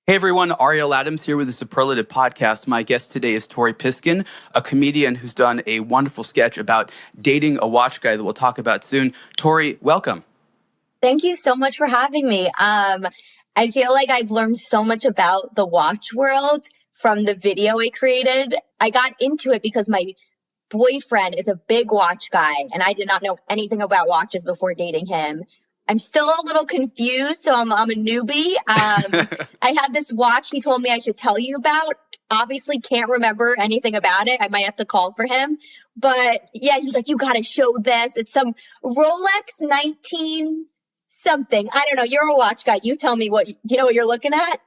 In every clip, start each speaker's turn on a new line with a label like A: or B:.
A: Hey everyone, Ariel Adams here with the Superlative Podcast. My guest today is Tori Piskin, a comedian who's done a wonderful sketch about dating a watch guy that we'll talk about soon. Tori, welcome.
B: Thank you so much for having me. I feel like I've learned so much about the watch world from the video I created. I got into it because my boyfriend is a big watch guy and I did not know anything about watches before dating him. I'm still a little confused, so I'm a newbie. I had this watch he told me I should tell you about. Obviously can't remember anything about it. I might have to call for him. But yeah, he was like, you got to show this. It's some Rolex 19 something. I don't know. You're a watch guy. You tell me what you're looking at?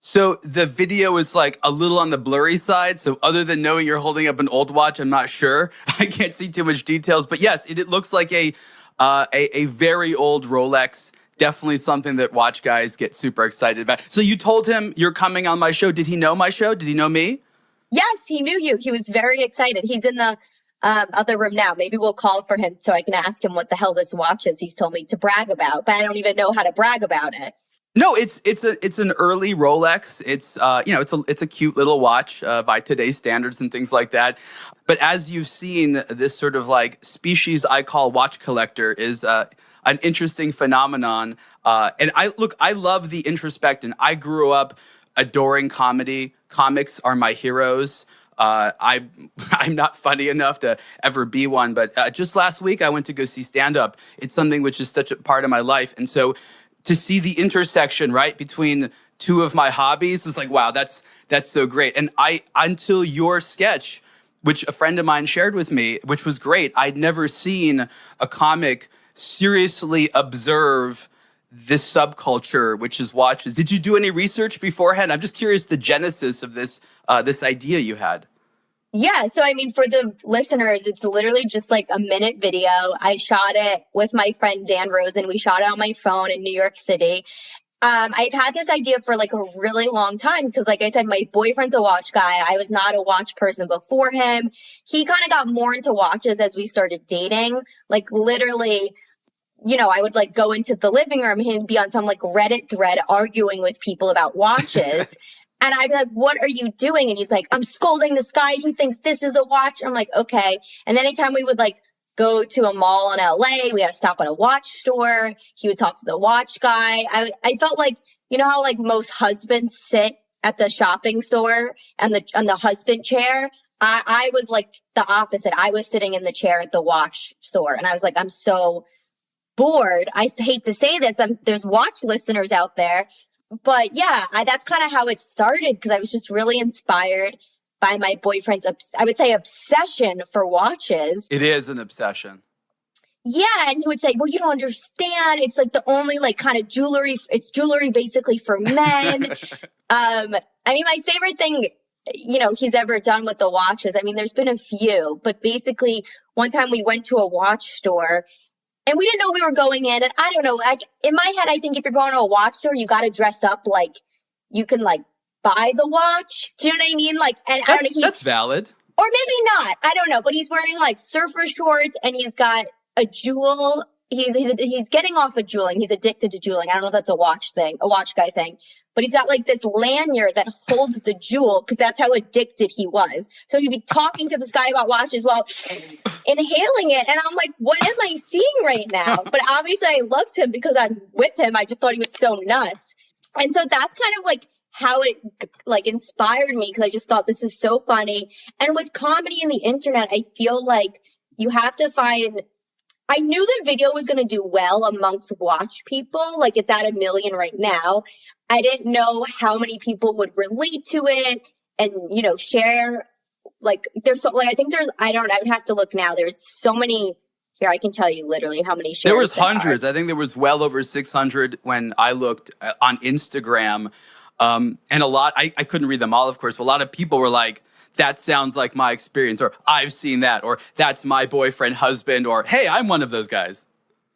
A: So the video is like a little on the blurry side. So other than knowing you're holding up an old watch, I'm not sure. I can't see too much details. But yes, it looks like a very old Rolex. Definitely something that watch guys get super excited about. So you told him you're coming on my show. Did he know my show? Did he know me?
B: Yes, he knew you. He was very excited. He's in the other room now. Maybe we'll call for him so I can ask him what the hell this watch is he's told me to brag about, but I don't even know how to brag about it.
A: No, it's an early Rolex. It's a cute little watch by today's standards and things like that. But as you've seen, this sort of like species I call watch collector is an interesting phenomenon. And I love the introspection. I grew up adoring comedy. Comics are my heroes. I'm not funny enough to ever be one, but just last week I went to go see stand-up. It's something which is such a part of my life. And so to see the intersection, right, between two of my hobbies is like, wow, that's so great. And until your sketch, which a friend of mine shared with me, which was great, I'd never seen a comic seriously observe this subculture, which is watches. Did you do any research beforehand? I'm just curious the genesis of this idea you had.
B: Yeah. So, I mean, for the listeners, it's literally just like a minute video. I shot it with my friend Dan Rosen. We shot it on my phone in New York City. I've had this idea for like a really long time because, like I said, my boyfriend's a watch guy. I was not a watch person before him. He kind of got more into watches as we started dating. Like literally, I would like go into the living room and he'd be on some like Reddit thread arguing with people about watches. And I'd be like, what are you doing? And he's like, I'm scolding this guy. He thinks this is a watch. I'm like, okay. And then anytime we would like go to a mall in LA, we had to stop at a watch store. He would talk to the watch guy. I felt like, how like most husbands sit at the shopping store and the husband chair. I was like the opposite. I was sitting in the chair at the watch store. And I was like, I'm so bored. I hate to say this. There's watch listeners out there. But yeah, that's kind of how it started because I was just really inspired by my boyfriend's, I would say, obsession for watches.
A: It is an obsession.
B: Yeah. And he would say, well, you don't understand. It's like the only like kind of jewelry. It's jewelry basically for men. I mean, my favorite thing, he's ever done with the watches. I mean, there's been a few, but basically one time we went to a watch store and we didn't know we were going in. And I don't know, like in my head, I think if you're going to a watch store, you got to dress up like you can like buy the watch. Do you know what I mean? Like, and I don't know.
A: That's valid.
B: Or maybe not. I don't know. But he's wearing like surfer shorts and he's got a jewel. He's getting off of jeweling. He's addicted to jeweling. I don't know if that's a watch guy thing. But he's got like this lanyard that holds the jewel because that's how addicted he was. So he'd be talking to this guy about watches while inhaling it. And I'm like, what am I seeing right now? But obviously I loved him because I'm with him. I just thought he was so nuts. And so that's kind of like how it like inspired me because I just thought this is so funny. And with comedy and the internet, I feel like you have to find, I knew the video was going to do well amongst watch people. Like it's at 1 million right now. I didn't know how many people would relate to it and, share. Like there's so like, I think there's, I would have to look now. There's so many here. I can tell you literally how many shares.
A: There was hundreds. I think there was well over 600 when I looked on Instagram. And a lot, I couldn't read them all, of course, but a lot of people were like, that sounds like my experience, or I've seen that, or that's my boyfriend, husband, or hey, I'm one of those guys.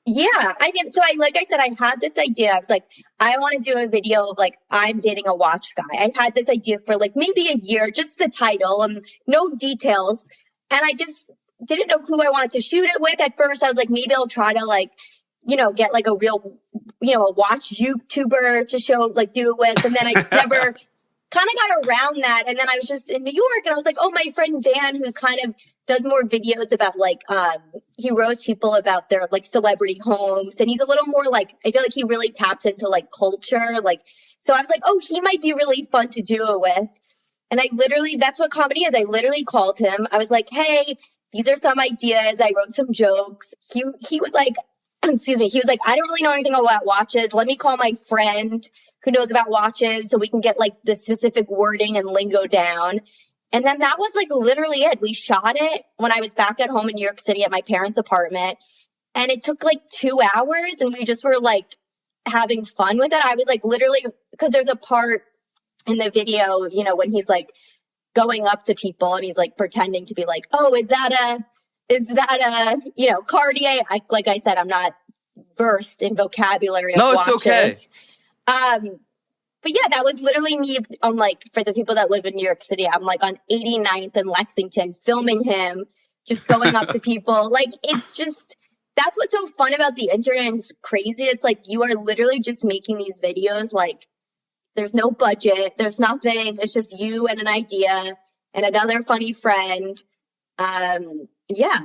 B: Yeah. I mean, so like I said, I had this idea. I was like, I want to do a video of like, I'm dating a watch guy. I had this idea for like maybe a year, just the title and no details. And I just didn't know who I wanted to shoot it with. At first, I was like, maybe I'll try to like, get like a real, a watch YouTuber to show, like do it with. And then I just never kind of got around that. And then I was just in New York and I was like, oh, my friend Dan, who's kind of does more videos about like, he roasts people about their like celebrity homes. And he's a little more like, I feel like he really taps into like culture. Like, so I was like, oh, he might be really fun to do it with. And that's what comedy is. I literally called him. I was like, hey, these are some ideas. I wrote some jokes. He was like, excuse me. He was like, I don't really know anything about watches. Let me call my friend who knows about watches so we can get like the specific wording and lingo down. And then that was like literally it. We shot it when I was back at home in New York City at my parents' apartment. And it took like 2 hours and we just were like having fun with it. I was like literally, because there's a part in the video, when he's like going up to people and he's like pretending to be like, oh, is that a Cartier? Like I said, I'm not versed in vocabulary of watches.
A: It's okay.
B: But yeah, that was literally me on like, for the people that live in New York City, I'm like on 89th and Lexington filming him, just going up to people. Like, it's just, that's what's so fun about the internet. It's crazy. It's like, you are literally just making these videos. Like, there's no budget. There's nothing. It's just you and an idea and another funny friend. Yeah.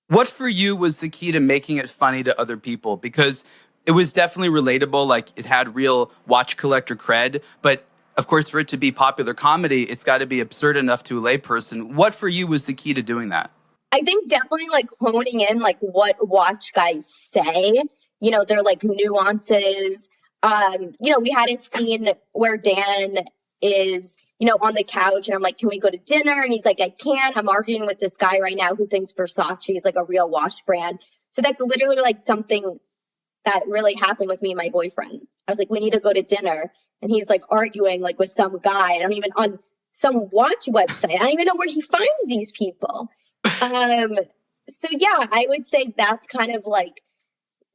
A: What for you was the key to making it funny to other people? Because it was definitely relatable. Like, it had real watch collector cred. But of course, for it to be popular comedy, it's got to be absurd enough to a layperson. What for you was the key to doing that?
B: I think definitely like honing in like what watch guys say, they're like nuances. We had a scene where Dan is, on the couch and I'm like, can we go to dinner? And he's like, I can't. I'm arguing with this guy right now who thinks Versace is like a real watch brand. So that's literally like something that really happened with me and my boyfriend. I was like, we need to go to dinner. And he's like arguing like with some guy. I don't even on some watch website. I don't even know where he finds these people. So yeah, I would say that's kind of like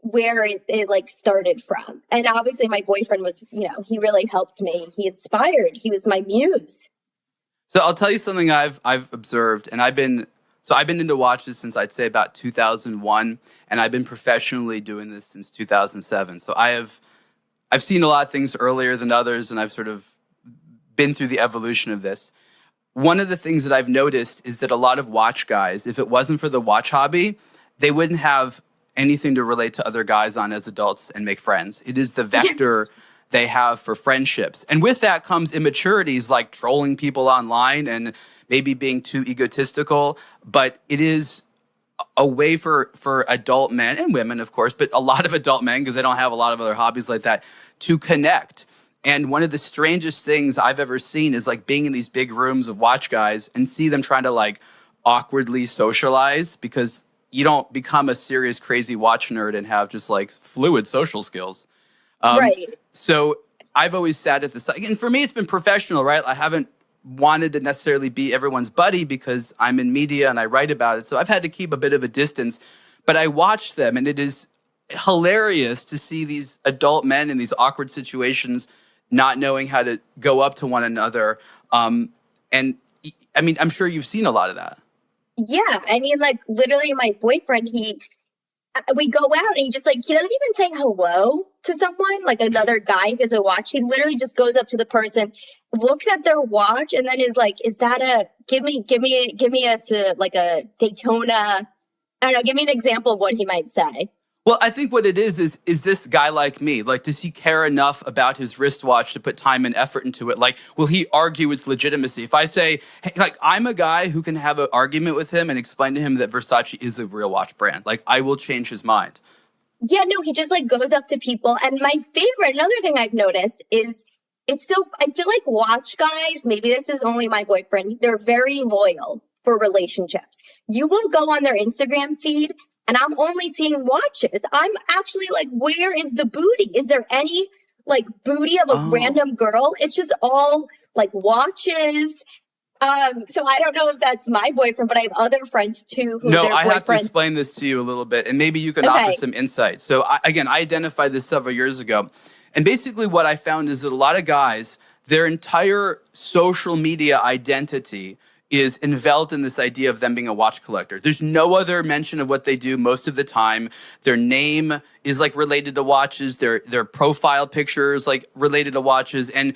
B: where it like started from. And obviously my boyfriend was, he really helped me. He inspired. He was my muse.
A: So I'll tell you something I've observed, and I've been into watches since I'd say about 2001, and I've been professionally doing this since 2007. So I've seen a lot of things earlier than others, and I've sort of been through the evolution of this. One of the things that I've noticed is that a lot of watch guys, if it wasn't for the watch hobby, they wouldn't have anything to relate to other guys on as adults and make friends. It is the vector they have for friendships. And with that comes immaturities like trolling people online and maybe being too egotistical. But it is a way for adult men and women, of course, but a lot of adult men, because they don't have a lot of other hobbies like that, to connect. And one of the strangest things I've ever seen is like being in these big rooms of watch guys and see them trying to like awkwardly socialize, because you don't become a serious, crazy watch nerd and have just like fluid social skills.
B: Right.
A: So I've always sat at the side. And for me, it's been professional, right? I haven't wanted to necessarily be everyone's buddy because I'm in media and I write about it. So I've had to keep a bit of a distance. But I watch them, and it is hilarious to see these adult men in these awkward situations not knowing how to go up to one another. And I mean, I'm sure you've seen a lot of that.
B: Yeah. I mean, like literally my boyfriend, we go out and he just like, he doesn't even say hello to someone, like another guy gives a watch. He literally just goes up to the person, looks at their watch, and then is like, is that give me like a Daytona. I don't know. Give me an example of what he might say.
A: Well, I think what it is this guy like me? Like, does he care enough about his wristwatch to put time and effort into it? Like, will he argue its legitimacy? If I say, hey, like, I'm a guy who can have an argument with him and explain to him that Versace is a real watch brand, like, I will change his mind.
B: Yeah, no, he just like goes up to people. And my favorite, another thing I've noticed is I feel like watch guys, maybe this is only my boyfriend, they're very loyal for relationships. You will go on their Instagram feed and I'm only seeing watches. I'm actually like, where is the booty? Is there any like booty of a random girl? It's just all like watches. So I don't know if that's my boyfriend, but I have other friends too.
A: I have to explain this to you a little bit, and maybe you can offer some insight. So I identified this several years ago. And basically what I found is that a lot of guys, their entire social media identity is enveloped in this idea of them being a watch collector. There's no other mention of what they do most of the time. Their name is like related to watches. Their profile pictures like related to watches, and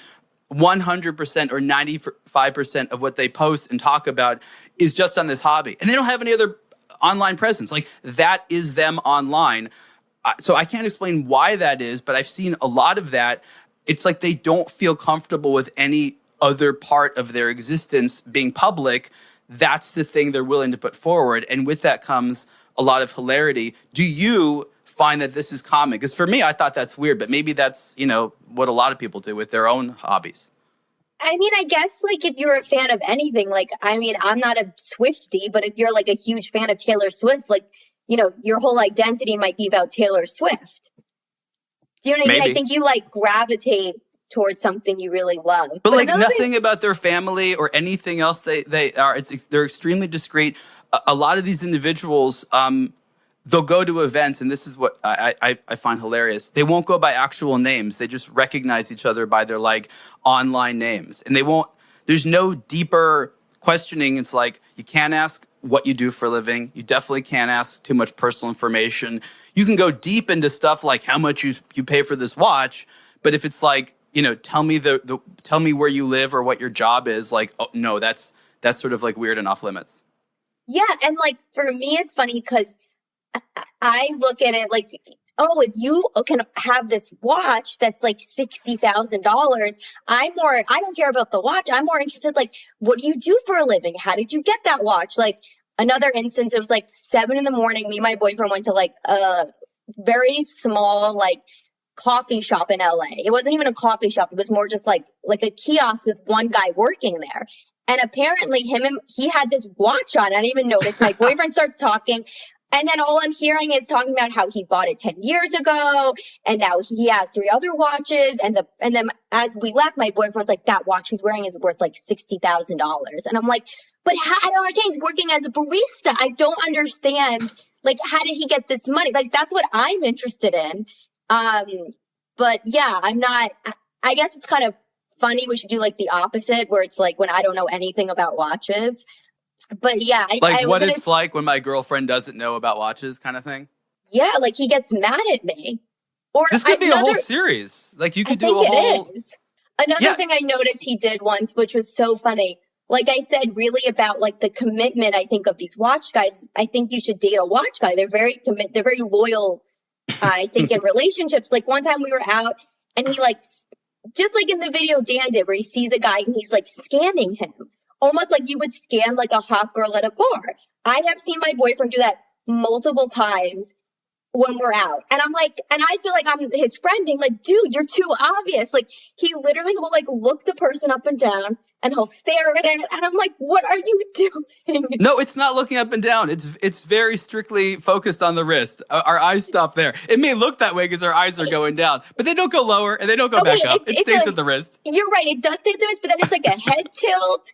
A: 100% or 95% of what they post and talk about is just on this hobby. And they don't have any other online presence. Like, that is them online. So I can't explain why that is, but I've seen a lot of that. It's like they don't feel comfortable with any other part of their existence being public. That's the thing they're willing to put forward. And with that comes a lot of hilarity. Do you find that this is common? Because for me, I thought that's weird, but maybe that's, what a lot of people do with their own hobbies.
B: I mean, I guess, like, if you're a fan of anything, like, I mean, I'm not a Swiftie, but if you're, like, a huge fan of Taylor Swift, like, your whole identity might be about Taylor Swift. Do you know what I mean?
A: Maybe.
B: I think you, like, gravitate towards something you really love.
A: But like, nothing about their family or anything else they're extremely discreet. A lot of these individuals, they'll go to events, and this is what I find hilarious. They won't go by actual names. They just recognize each other by their like online names. And there's no deeper questioning. It's like, you can't ask what you do for a living. You definitely can't ask too much personal information. You can go deep into stuff like how much you pay for this watch. But if it's like, tell me tell me where you live or what your job is, like, oh no, that's sort of like weird and off limits.
B: Yeah. And like, for me, it's funny because I look at it like, oh, if you can have this watch that's like $60,000, I don't care about the watch. I'm more interested, like, what do you do for a living? How did you get that watch? Like, another instance, it was like 7 a.m. Me and my boyfriend went to like a very small, like, coffee shop in LA. It wasn't even a coffee shop. It was more just like a kiosk with one guy working there. And apparently he had this watch on. I didn't even notice. My boyfriend starts talking. And then all I'm hearing is talking about how he bought it 10 years ago. And now he has 3 other watches. And then as we left, my boyfriend's like, that watch he's wearing is worth like $60,000. And I'm like, but I don't understand. He's working as a barista. I don't understand. Like, how did he get this money? Like, that's what I'm interested in. But yeah, I guess it's kind of funny. We should do like the opposite, where it's like when I don't know anything about watches. But yeah,
A: it's like when my girlfriend doesn't know about watches, kind of thing.
B: Yeah, like he gets mad at me. Or
A: this could be a whole series. Like, you could do a whole.
B: Another thing I noticed he did once, which was so funny. Like I said, really about like the commitment, I think, of these watch guys. I think you should date a watch guy. They're very they're very loyal. I think in relationships. Like, one time we were out and he like, just like in the video Dan did, where he sees a guy and he's like scanning him, almost like you would scan like a hot girl at a bar. I have seen my boyfriend do that multiple times when we're out. And I'm like, and I feel like I'm his friend being like, dude, you're too obvious. Like, he literally will like look the person up and down and he'll stare at it. And I'm like, what are you doing?
A: No, it's not looking up and down. It's very strictly focused on the wrist. Our eyes stop there. It may look that way because our eyes are going down, but they don't go lower and they don't go back up. It stays at the wrist.
B: You're right. It does stay at the wrist, but then it's like a head tilt.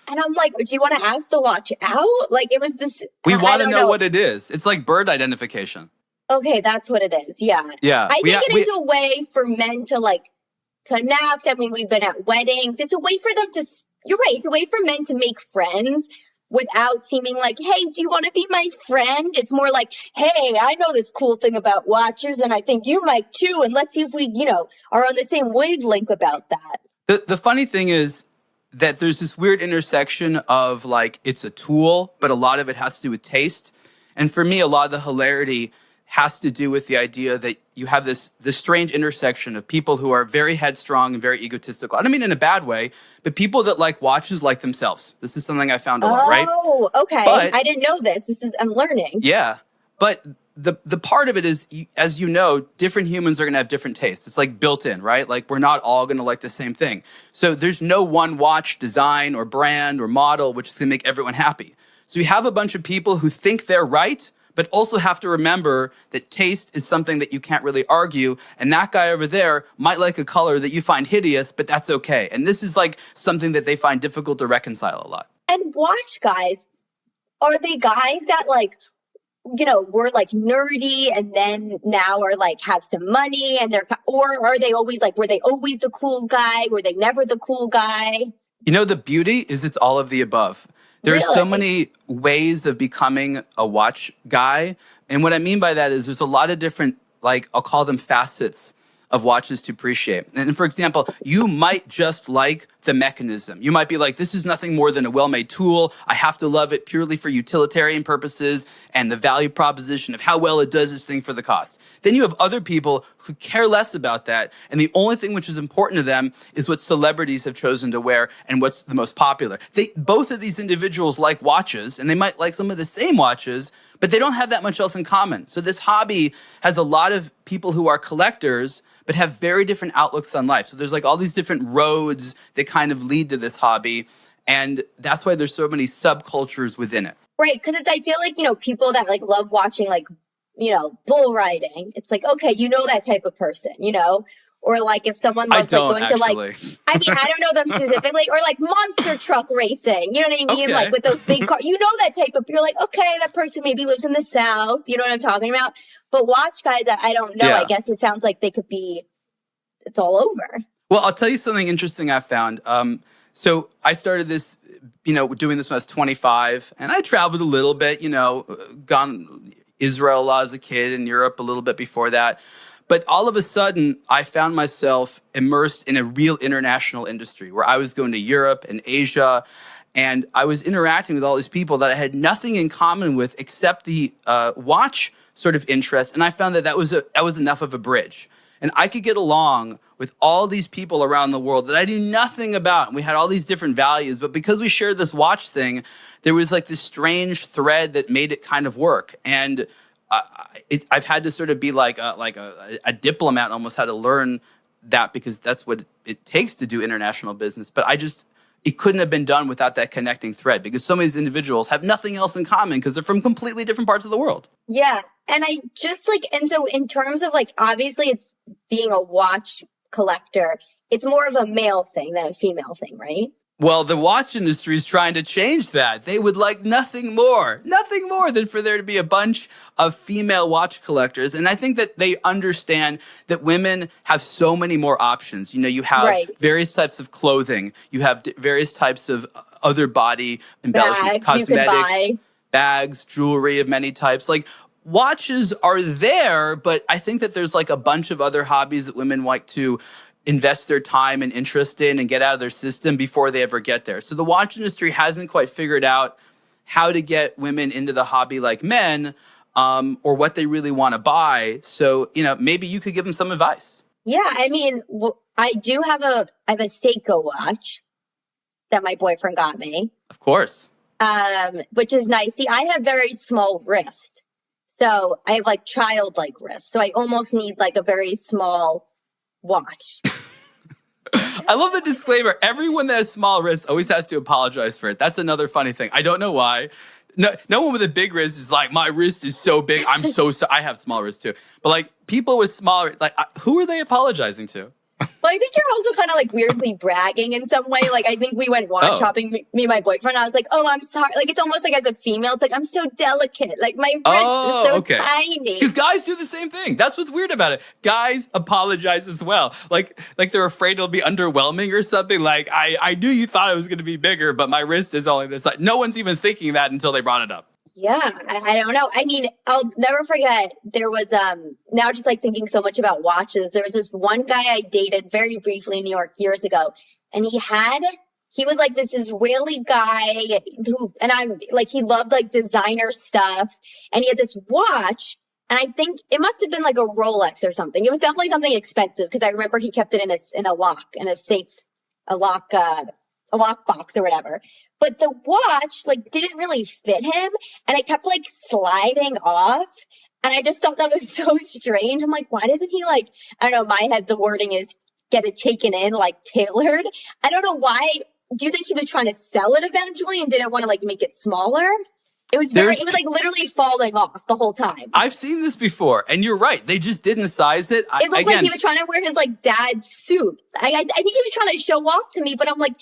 B: And I'm like, do you want to ask the watch out? Like, it was just...
A: We want to know what it is. It's like bird identification.
B: Okay, that's what it is. Yeah.
A: Yeah.
B: I think it is a way for men to like connect. I mean, we've been at weddings. It's a way for them to, you're right. It's a way for men to make friends without seeming like, hey, do you want to be my friend? It's more like, hey, I know this cool thing about watches and I think you might too. And let's see if we, are on the same wavelength about that.
A: The funny thing is that there's this weird intersection of like, it's a tool, but a lot of it has to do with taste. And for me, a lot of the hilarity has to do with the idea that you have this strange intersection of people who are very headstrong and very egotistical. I don't mean in a bad way, but people that like watches like themselves. This is something I found a lot, right?
B: Oh, okay. But I didn't know this. I'm learning.
A: Yeah. But the part of it is, as you know, different humans are going to have different tastes. It's like built in, right? Like, we're not all going to like the same thing. So there's no one watch design or brand or model which is going to make everyone happy. So you have a bunch of people who think they're right, but also have to remember that taste is something that you can't really argue. And that guy over there might like a color that you find hideous, but that's okay. And this is like something that they find difficult to reconcile a lot.
B: And watch guys, are they guys that like, were like nerdy and then now are like have some money and or are they always like, were they always the cool guy? Were they never the cool guy?
A: The beauty is it's all of the above. There's so
B: Really?
A: many ways of becoming a watch guy. And what I mean by that is there's a lot of different, like, I'll call them facets of watches to appreciate. And for example, you might just like the mechanism. You might be like, this is nothing more than a well-made tool. I have to love it purely for utilitarian purposes and the value proposition of how well it does this thing for the cost. Then you have other people who care less about that. And the only thing which is important to them is what celebrities have chosen to wear and what's the most popular. Both of these individuals like watches, and they might like some of the same watches, but they don't have that much else in common. So this hobby has a lot of people who are collectors, but have very different outlooks on life. So there's like all these different roads that kind of lead to this hobby. And that's why there's so many subcultures within it.
B: Right. Because I feel like, people that like love watching like, bull riding. It's like, okay, that type of person, or like if someone loves like going to like, I don't know them specifically, or like monster truck racing, you know what I mean?
A: Okay.
B: Like with those big cars, that type of, you're like, okay, that person maybe lives in the South. You know what I'm talking about? But watch guys, I don't know. Yeah. I guess it sounds like they could be, it's all over.
A: Well, I'll tell you something interesting I found. So I started this, doing this when I was 25, and I traveled a little bit, gone Israel a lot as a kid, and Europe a little bit before that. But all of a sudden, I found myself immersed in a real international industry where I was going to Europe and Asia, and I was interacting with all these people that I had nothing in common with except the watch sort of interest. And I found that was enough of a bridge. And I could get along with all these people around the world that I knew nothing about. And we had all these different values. But because we shared this watch thing, there was like this strange thread that made it kind of work. And I've had to sort of be like a diplomat, almost had to learn that, because that's what it takes to do international business. But it couldn't have been done without that connecting thread, because some of these individuals have nothing else in common because they're from completely different parts of the world.
B: Yeah. And so in terms of like, obviously it's being a watch collector, it's more of a male thing than a female thing, right?
A: Well, the watch industry is trying to change that. They would like nothing more than for there to be a bunch of female watch collectors. And I think that they understand that women have so many more options. You have various types of clothing. You have various types of other body embellishments, cosmetics, bags, jewelry of many types. Like, watches are there, but I think that there's like a bunch of other hobbies that women like to invest their time and interest in and get out of their system before they ever get there. So the watch industry hasn't quite figured out how to get women into the hobby like men, or what they really want to buy. So, maybe you could give them some advice.
B: Yeah. I mean, I have a Seiko watch that my boyfriend got me.
A: Of course.
B: Which is nice. See, I have very small wrist. So I have like childlike wrist. So I almost need like a very small watch.
A: I love the disclaimer. Everyone that has small wrists always has to apologize for it. That's another funny thing. I don't know why. No one with a big wrist is like, my wrist is so big. I'm so I have small wrists too. But like people with smaller, like who are they apologizing to?
B: Well, I think you're also kind of like weirdly bragging in some way. Like, I think we went watch shopping, me and my boyfriend. I was like, oh, I'm sorry. Like, it's almost like as a female, it's like, I'm so delicate. Like, my wrist is so tiny.
A: Because guys do the same thing. That's what's weird about it. Guys apologize as well. Like they're afraid it'll be underwhelming or something. Like, I knew you thought it was going to be bigger, but my wrist is only this. Like, no one's even thinking that until they brought it up.
B: Yeah, I don't know. I mean, I'll never forget, there was, now just like thinking so much about watches, there was this one guy I dated very briefly in New York years ago, and he was like this Israeli guy he loved like designer stuff, and he had this watch, and I think it must have been like a Rolex or something. It was definitely something expensive, because I remember he kept it in a lock, in a safe, a lock box or whatever. But the watch, like, didn't really fit him. And it kept, like, sliding off. And I just thought that was so strange. I'm like, why doesn't he, like, I don't know, my head, the wording is get it taken in, like, tailored. I don't know why. Do you think he was trying to sell it eventually and didn't want to, like, make it smaller? It was like literally falling off the whole time.
A: I've seen this before, and you're right. They just didn't size it.
B: It looked like he was trying to wear his, like, dad's suit. I think he was trying to show off to me, but I'm like,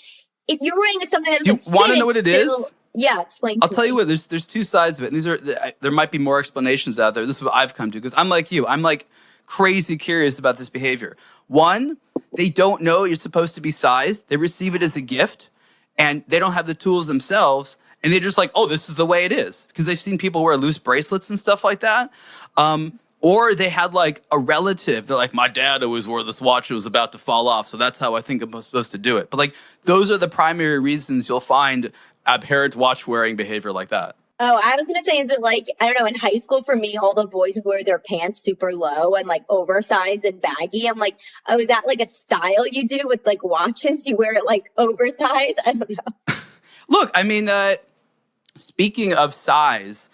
B: if you're wearing something that doesn't fit,
A: you want to know what it is?
B: Yeah, explain.
A: I'll tell you what. There's two sides of it, and these are there might be more explanations out there. This is what I've come to, because I'm like you. I'm like crazy curious about this behavior. One, they don't know you're supposed to be sized. They receive it as a gift, and they don't have the tools themselves. and they're just like, oh, this is the way it is, because they've seen people wear loose bracelets and stuff like that. Or they had like a relative. They're like, my dad always wore this watch. It was about to fall off. So that's how I think I'm supposed to do it. But like, those are the primary reasons you'll find aberrant watch wearing behavior like that.
B: Oh, I was going to say, is it like, I don't know, in high school for me, all the boys wear their pants super low and like oversized and baggy. I'm like, oh, is that like a style you do with like watches? You wear it like oversized? I don't know.
A: Look, I mean, speaking of size,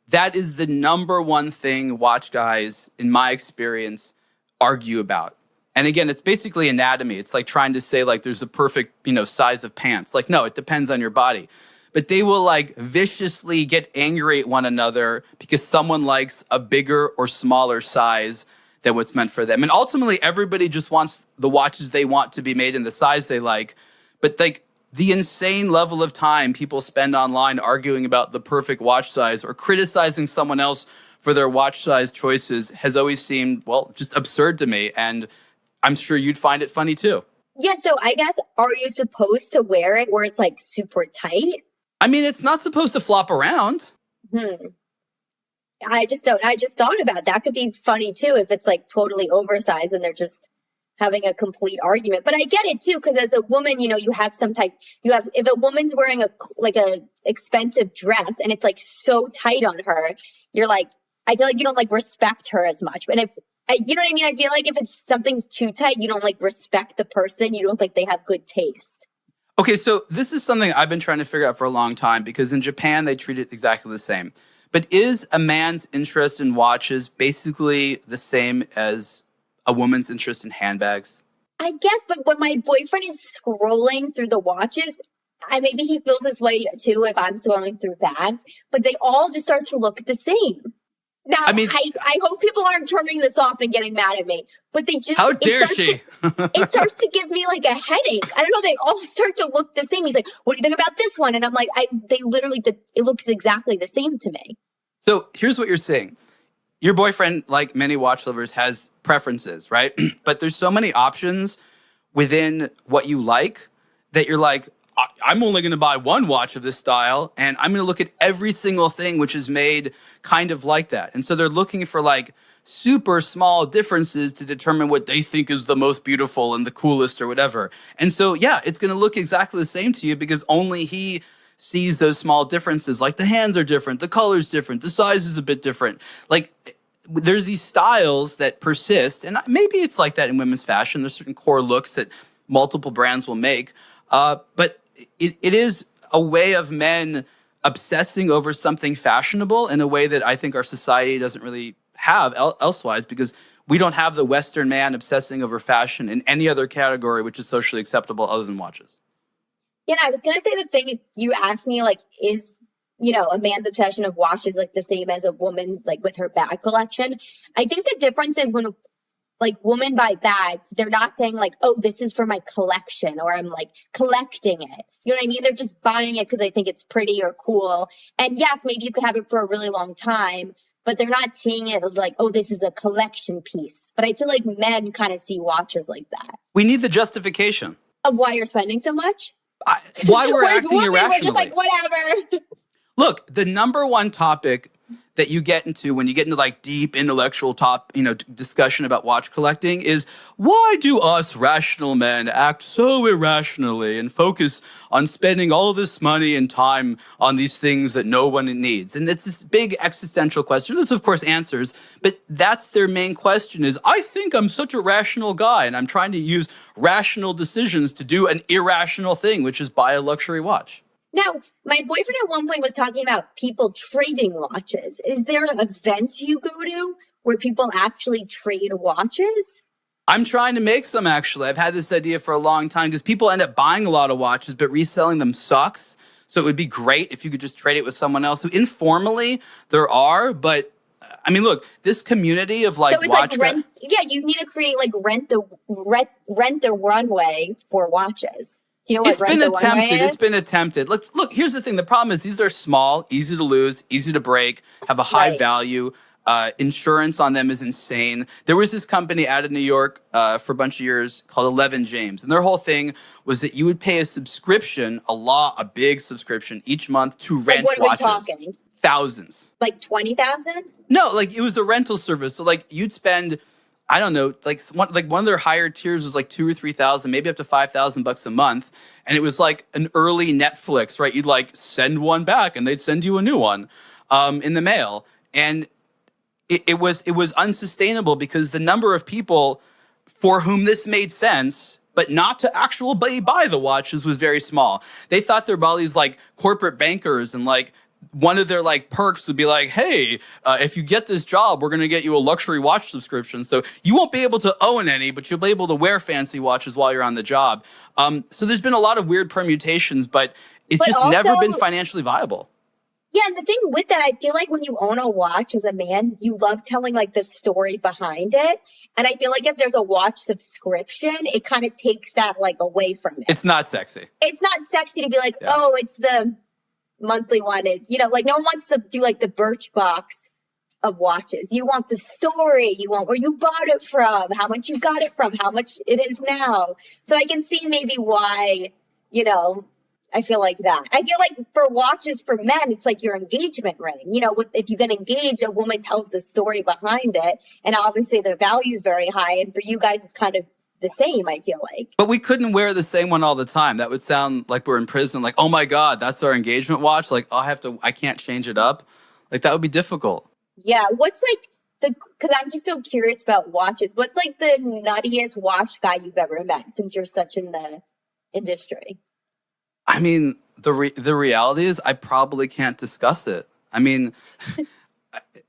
A: that is the number one thing watch guys, in my experience, argue about. And again, it's basically anatomy. It's like trying to say like there's a perfect, size of pants. Like, no, it depends on your body. But they will like viciously get angry at one another because someone likes a bigger or smaller size than what's meant for them. And ultimately, everybody just wants the watches they want to be made in the size they like. But like the insane level of time people spend online arguing about the perfect watch size or criticizing someone else for their watch size choices has always seemed, well, just absurd to me. And I'm sure you'd find it funny too.
B: Yeah, so I guess, are you supposed to wear it where it's like super tight?
A: I mean, it's not supposed to flop around.
B: I just thought about that. Could be funny too if it's like totally oversized and they're just having a complete argument. But I get it too, because as a woman, you have if a woman's wearing a expensive dress and it's like so tight on her, you're like, I feel like you don't like respect her as much. But if you know what I mean? I feel like if something's too tight, you don't like respect the person. You don't think they have good taste.
A: Okay, so this is something I've been trying to figure out for a long time, because in Japan, they treat it exactly the same. But is a man's interest in watches basically the same as a woman's interest in handbags?
B: I guess, but when my boyfriend is scrolling through the watches, maybe he feels this way too if I'm scrolling through bags, but they all just start to look the same. Now, I hope people aren't turning this off and getting mad at me, but they just—
A: How dare she?
B: It starts to give me like a headache. I don't know. They all start to look the same. He's like, what do you think about this one? And I'm like, it looks exactly the same to me.
A: So here's what you're saying. Your boyfriend, like many watch lovers, has preferences, right? But there's so many options within what you like that you're like, I'm only going to buy one watch of this style, and I'm going to look at every single thing which is made kind of like that. And so they're looking for like super small differences to determine what they think is the most beautiful and the coolest or whatever. And so, yeah, it's going to look exactly the same to you because only he sees those small differences. Like the hands are different, the color's different, the size is a bit different. Like there's these styles that persist, and maybe it's like that in women's fashion. There's certain core looks that multiple brands will make, but it is a way of men obsessing over something fashionable in a way that I think our society doesn't really have elsewise, because we don't have the Western man obsessing over fashion in any other category which is socially acceptable other than watches.
B: Yeah, I was going to say the thing you asked me, like, is, a man's obsession of watches like the same as a woman, like with her bag collection? I think the difference is when like women buy bags, they're not saying like, oh, this is for my collection or I'm like collecting it. You know what I mean? They're just buying it because they think it's pretty or cool. And yes, maybe you could have it for a really long time, but they're not seeing it as like, oh, this is a collection piece. But I feel like men kind of see watches like that.
A: We need the justification
B: of why you're spending so much.
A: Why we're acting irrationally.
B: We're just like, whatever.
A: Look, the number one topic that you get into when you get into like deep intellectual discussion about watch collecting is, why do us rational men act so irrationally and focus on spending all this money and time on these things that no one needs? And it's this big existential question. This, of course, answers, but that's their main question is, I think I'm such a rational guy and I'm trying to use rational decisions to do an irrational thing, which is buy a luxury watch.
B: Now, my boyfriend at one point was talking about people trading watches. Is there events you go to where people actually trade watches?
A: I'm trying to make some, actually. I've had this idea for a long time because people end up buying a lot of watches, but reselling them sucks. So it would be great if you could just trade it with someone else. So informally, there are, but I mean, look, this community of like, so it's watch,
B: like you need to create like rent the runway for watches. Do you know what
A: It's been attempted. Look, here's the thing. The problem is these are small, easy to lose, easy to break, have a high value. Insurance on them is insane. There was this company out of New York for a bunch of years called 11 James. And their whole thing was that you would pay a subscription, a big subscription each month to rent
B: what are
A: watches.
B: we talking?
A: Thousands.
B: Like 20,000?
A: No, like it was a rental service. So like you'd spend, I don't know, one of their higher tiers was like 2,000 or 3,000, maybe up to $5,000 a month. And it was like an early Netflix, right? You'd like send one back and they'd send you a new one in the mail. And it was unsustainable because the number of people for whom this made sense, but not to actually buy the watches, was very small. They thought there were all these like corporate bankers, and like one of their like perks would be like, hey, if you get this job, we're going to get you a luxury watch subscription. So you won't be able to own any, but you'll be able to wear fancy watches while you're on the job. So there's been a lot of weird permutations, but it's just also never been financially viable.
B: Yeah, and the thing with that, I feel like when you own a watch as a man, you love telling like the story behind it. And I feel like if there's a watch subscription, it kind of takes that like away from it.
A: It's not sexy.
B: It's not sexy to be like, oh, it's the monthly one. It's, like no one wants to do like the Birchbox of watches. You want the story. You want where you bought it from, how much you got it from, how much it is now. So I can see maybe why, I feel like that. I feel like for watches for men, it's like your engagement ring. If you get engaged, a woman tells the story behind it. And obviously the value is very high. And for you guys, it's kind of the same, I feel like.
A: But we couldn't wear the same one all the time. That would sound like we're in prison. Like, oh my God, that's our engagement watch. Like, I can't change it up. Like, that would be difficult.
B: Yeah. What's like because I'm just so curious about watches. What's like the nuttiest watch guy you've ever met since you're such in the industry?
A: I mean, the reality is I probably can't discuss it. I mean,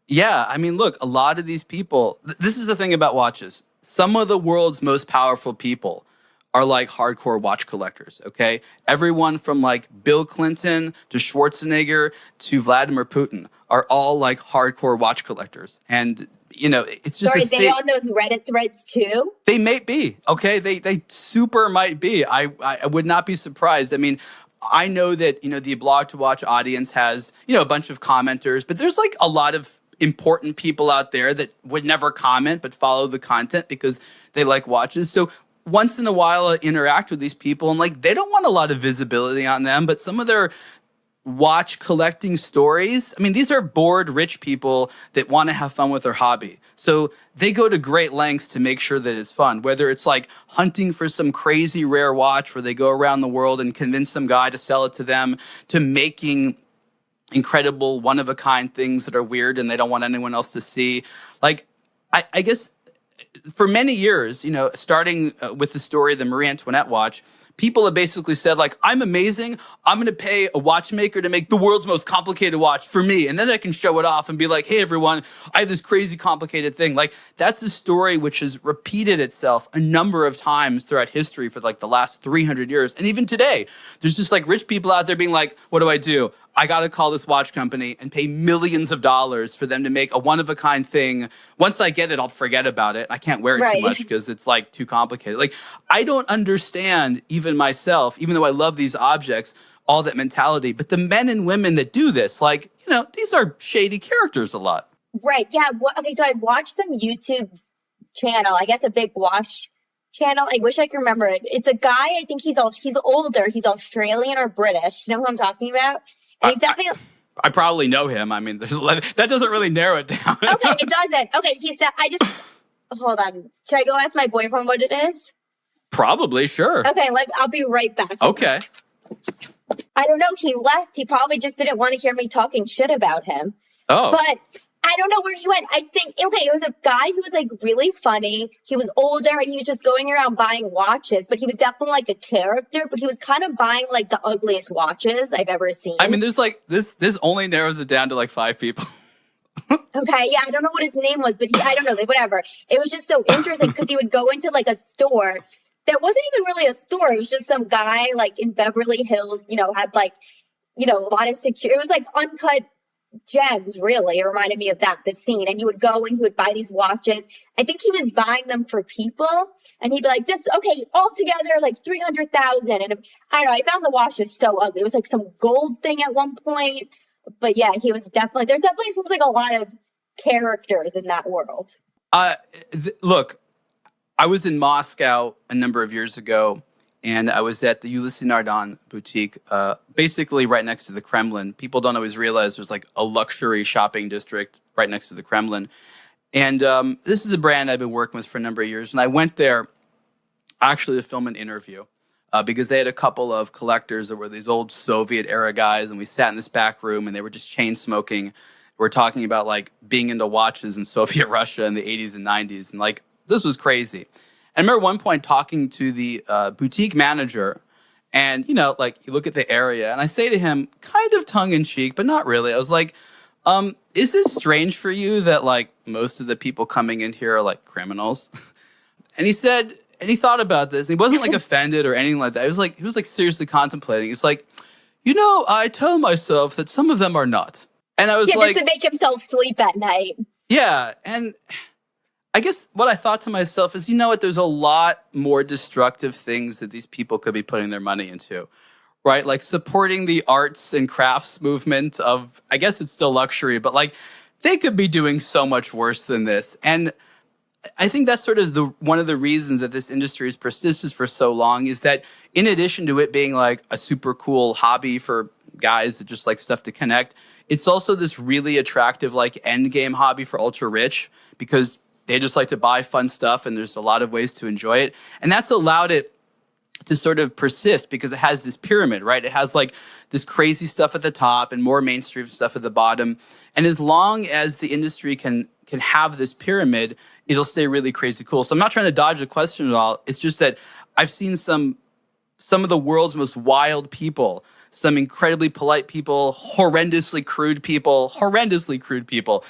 A: yeah. I mean, look, a lot of these people, this is the thing about watches. Some of the world's most powerful people are like hardcore watch collectors, okay? Everyone from like Bill Clinton to Schwarzenegger to Vladimir Putin are all like hardcore watch collectors. And it's just.
B: So are they on those Reddit threads too?
A: They may be. Okay, they super might be. I would not be surprised. I mean, I know that the aBlogtoWatch audience has a bunch of commenters, but there's like a lot of important people out there that would never comment but follow the content because they like watches. So once in a while, I interact with these people, and like they don't want a lot of visibility on them, but some of their watch collecting stories. I mean, these are bored rich people that want to have fun with their hobby. So they go to great lengths to make sure that it's fun, whether it's like hunting for some crazy rare watch where they go around the world and convince some guy to sell it to them, to making incredible one-of-a-kind things that are weird and they don't want anyone else to see. Like, I guess for many years, starting with the story of the Marie Antoinette watch, people have basically said, like, I'm amazing. I'm going to pay a watchmaker to make the world's most complicated watch for me. And then I can show it off and be like, hey, everyone, I have this crazy complicated thing. Like, that's a story which has repeated itself a number of times throughout history for like the last 300 years. And even today, there's just like rich people out there being like, what do? I got to call this watch company and pay millions of dollars for them to make a one-of-a-kind thing. Once I get it, I'll forget about it. I can't wear it too much because it's like too complicated. Like, I don't understand even myself, even though I love these objects, all that mentality. But the men and women that do this, like, these are shady characters a lot.
B: Right. Yeah. Okay. So I watched some YouTube channel, I guess a big watch channel. I wish I could remember it. It's a guy, I think he's older. He's Australian or British. You know who I'm talking about? And he's definitely.
A: I probably know him. I mean, that doesn't really narrow it down.
B: Okay, it doesn't. Okay, he said, hold on. Should I go ask my boyfriend what it is?
A: Probably, sure.
B: Okay, I'll be right back.
A: Okay.
B: I don't know. He left. He probably just didn't want to hear me talking shit about him.
A: Oh.
B: But I don't know where he went. I think, it was a guy who was like really funny. He was older and he was just going around buying watches, but he was definitely like a character, but he was kind of buying like the ugliest watches I've ever seen.
A: I mean, there's like, this only narrows it down to like 5 people.
B: Okay, yeah, I don't know what his name was, but I don't know, whatever. It was just so interesting because he would go into like a store that wasn't even really a store. It was just some guy like in Beverly Hills, had like, a lot of security. It was like uncut gems, really. It reminded me of the scene. And he would go and he would buy these watches. I think he was buying them for people. And he'd be like, all together, like 300,000. And I don't know, I found the watches so ugly. It was like some gold thing at one point. But yeah, he was there's definitely seems like a lot of characters in that world?
A: Look, I was in Moscow a number of years ago, and I was at the Ulysse Nardin boutique, basically right next to the Kremlin. People don't always realize there's like a luxury shopping district right next to the Kremlin. And this is a brand I've been working with for a number of years. And I went there actually to film an interview because they had a couple of collectors that were these old Soviet era guys. And we sat in this back room and they were just chain smoking. We're talking about like being into watches in Soviet Russia in the 80s and 90s. And like, this was crazy. I remember one point talking to the boutique manager, and, you know, like you look at the area and I say to him, kind of tongue in cheek, but not really. I was like, is this strange for you that like most of the people coming in here are like criminals? And he said, and he thought about this, and he wasn't like offended or anything like that. He was like seriously contemplating. He's like, you know, I tell myself that some of them are not. And I was like,
B: just to make himself sleep at night.
A: Yeah. And I guess what I thought to myself is, you know what, there's a lot more destructive things that these people could be putting their money into, right? Like supporting the arts and crafts movement of, I guess it's still luxury, but like they could be doing so much worse than this. And I think that's sort of one of the reasons that this industry has persisted for so long is that in addition to it being like a super cool hobby for guys that just like stuff to connect, it's also this really attractive like end game hobby for ultra rich because they just like to buy fun stuff, and there's a lot of ways to enjoy it. And that's allowed it to sort of persist because it has this pyramid, right? It has like this crazy stuff at the top and more mainstream stuff at the bottom. And as long as the industry can have this pyramid, it'll stay really crazy cool. So I'm not trying to dodge the question at all. It's just that I've seen some of the world's most wild people, some incredibly polite people, horrendously crude people,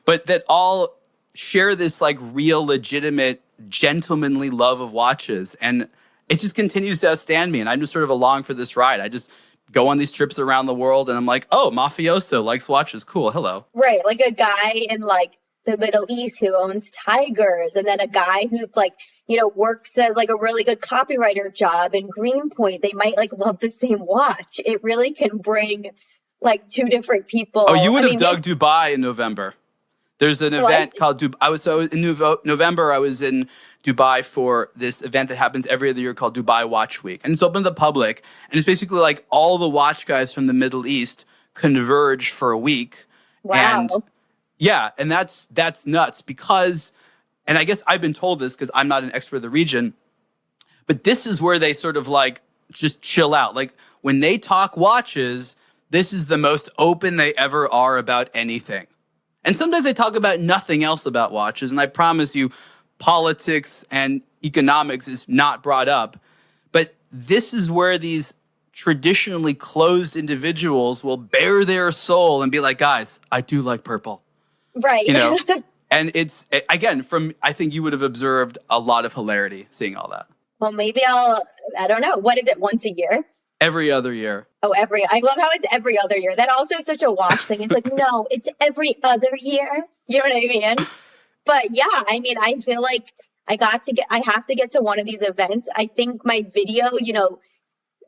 A: but that all share this like real, legitimate, gentlemanly love of watches. And it just continues to outstand me. And I'm just sort of along for this ride. I just go on these trips around the world and I'm like, oh, mafioso likes watches. Cool. Hello.
B: Right. Like a guy in like the Middle East who owns tigers, and then a guy who's like, you know, works as like a really good copywriter job in Greenpoint. They might like love the same watch. It really can bring like two different people.
A: Oh, you would have dug Dubai in November. There's an event called Dubai. So in November, I was in Dubai for this event that happens every other year called Dubai Watch Week. And it's open to the public. And it's basically like all the watch guys from the Middle East converge for a week.
B: Wow.
A: And yeah, and that's nuts because, and I guess I've been told this because I'm not an expert of the region, but this is where they sort of like just chill out. Like when they talk watches, this is the most open they ever are about anything. And sometimes they talk about nothing else about watches. And I promise you, politics and economics is not brought up. But this is where these traditionally closed individuals will bare their soul and be like, guys, I do like purple.
B: Right.
A: You know, and it's, again, I think you would have observed a lot of hilarity seeing all that.
B: Well, maybe I don't know. What is it, once a year?
A: Every other year.
B: Oh, I love how it's every other year. That also is such a watch thing. It's like, no, it's every other year. You know what I mean? But yeah, I mean, I feel like I have to get to one of these events. I think my video, you know,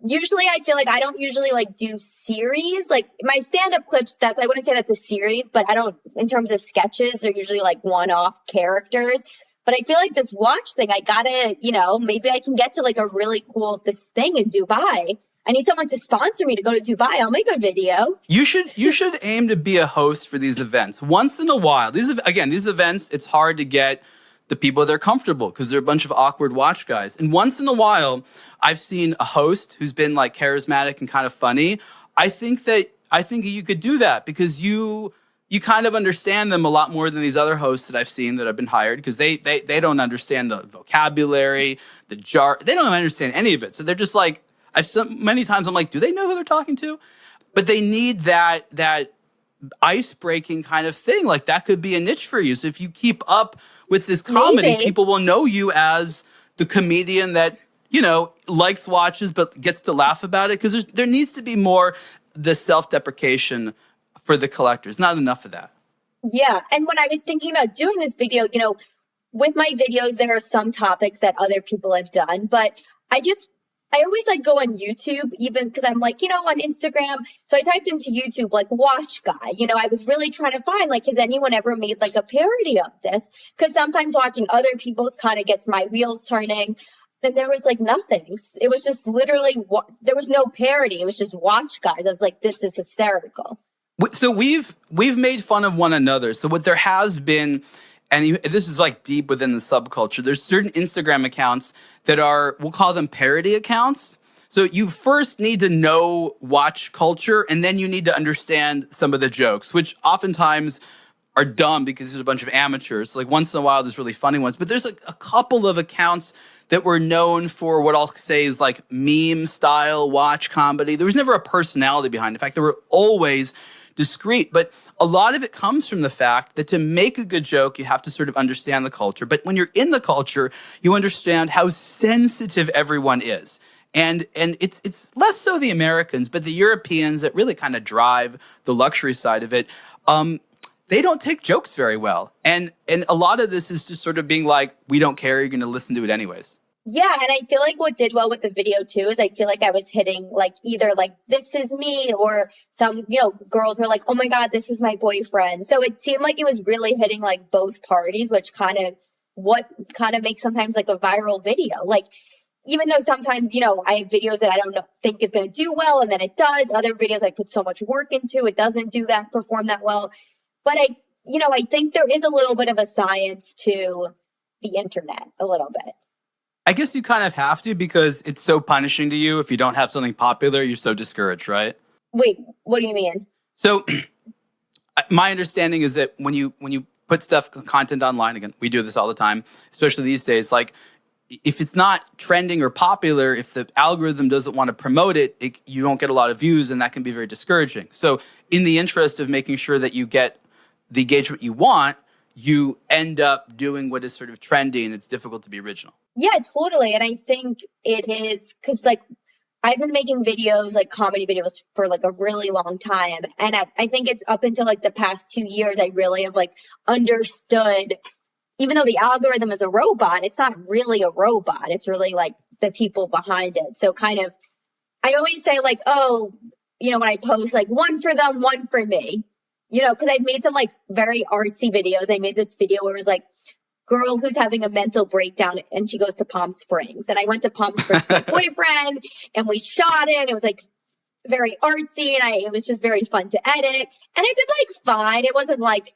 B: usually I feel like I don't usually like do series. Like my stand-up clips, I wouldn't say that's a series, but I don't, in terms of sketches, they're usually like one-off characters. But I feel like this watch thing, I gotta, you know, maybe I can get to like a really cool, this thing in Dubai. I need someone to sponsor me to go to Dubai. I'll make a video.
A: You should aim to be a host for these events once in a while. These events, it's hard to get the people that are comfortable because they're a bunch of awkward watch guys. And once in a while, I've seen a host who's been like charismatic and kind of funny. I think you could do that because you kind of understand them a lot more than these other hosts that I've seen that have been hired because they don't understand the vocabulary, the jar. They don't understand any of it. So they're just like, many times I'm like, do they know who they're talking to? But they need that ice-breaking kind of thing. Like that could be a niche for you. So if you keep up with this comedy, people will know you as the comedian that, you know, likes watches but gets to laugh about it because there needs to be more the self-deprecation for the collectors. Not enough of that.
B: Yeah. And when I was thinking about doing this video, you know, with my videos, there are some topics that other people have done, but I just I always like go on YouTube, even because I'm like, on Instagram. So I typed into YouTube, like watch guy. I was really trying to find, like, has anyone ever made like a parody of this? Because sometimes watching other people's kind of gets my wheels turning. Then there was like nothing. It was just literally, there was no parody. It was just watch guys. I was like, this is hysterical.
A: So we've made fun of one another. So what there has been, and this is like deep within the subculture, there's certain Instagram accounts that are, we'll call them parody accounts. So you first need to know watch culture, and then you need to understand some of the jokes, which oftentimes are dumb because there's a bunch of amateurs. Like once in a while, there's really funny ones. But there's like a couple of accounts that were known for what I'll say is like meme style watch comedy. There was never a personality behind it. In fact, they were always discreet. But a lot of it comes from the fact that to make a good joke, you have to sort of understand the culture. But when you're in the culture, you understand how sensitive everyone is. And it's less so the Americans, but the Europeans that really kind of drive the luxury side of it. They don't take jokes very well. And a lot of this is just sort of being like, we don't care, you're going to listen to it anyways.
B: Yeah, and I feel like what did well with the video too is I feel like I was hitting like either like this is me, or some girls were like, oh my god, this is my boyfriend. So it seemed like it was really hitting like both parties, which kind of makes sometimes like a viral video. Like even though sometimes I have videos that I don't think is going to do well, and then it does. Other videos I put so much work into, it doesn't perform that well. But I think there is a little bit of a science to the internet, a little bit.
A: I guess you kind of have to, because it's so punishing to you. If you don't have something popular, you're so discouraged, right?
B: Wait, what do you mean?
A: So my understanding is that when you put content online, again, we do this all the time, especially these days, like if it's not trending or popular, if the algorithm doesn't want to promote it, you don't get a lot of views, and that can be very discouraging. So in the interest of making sure that you get the engagement you want, you end up doing what is sort of trendy, and it's difficult to be original.
B: Yeah, totally. And I think it is because like I've been making videos, like comedy videos for like a really long time. And I think it's up until like the past 2 years, I really have like understood, even though the algorithm is a robot, it's not really a robot. It's really like the people behind it. So kind of, I always say like, oh, when I post like one for them, one for me, because I've made some like very artsy videos. I made this video where it was like, girl who's having a mental breakdown and she goes to Palm Springs. And I went to Palm Springs with my boyfriend and we shot it. It was like very artsy, and it was just very fun to edit. And I did like fine. It wasn't like,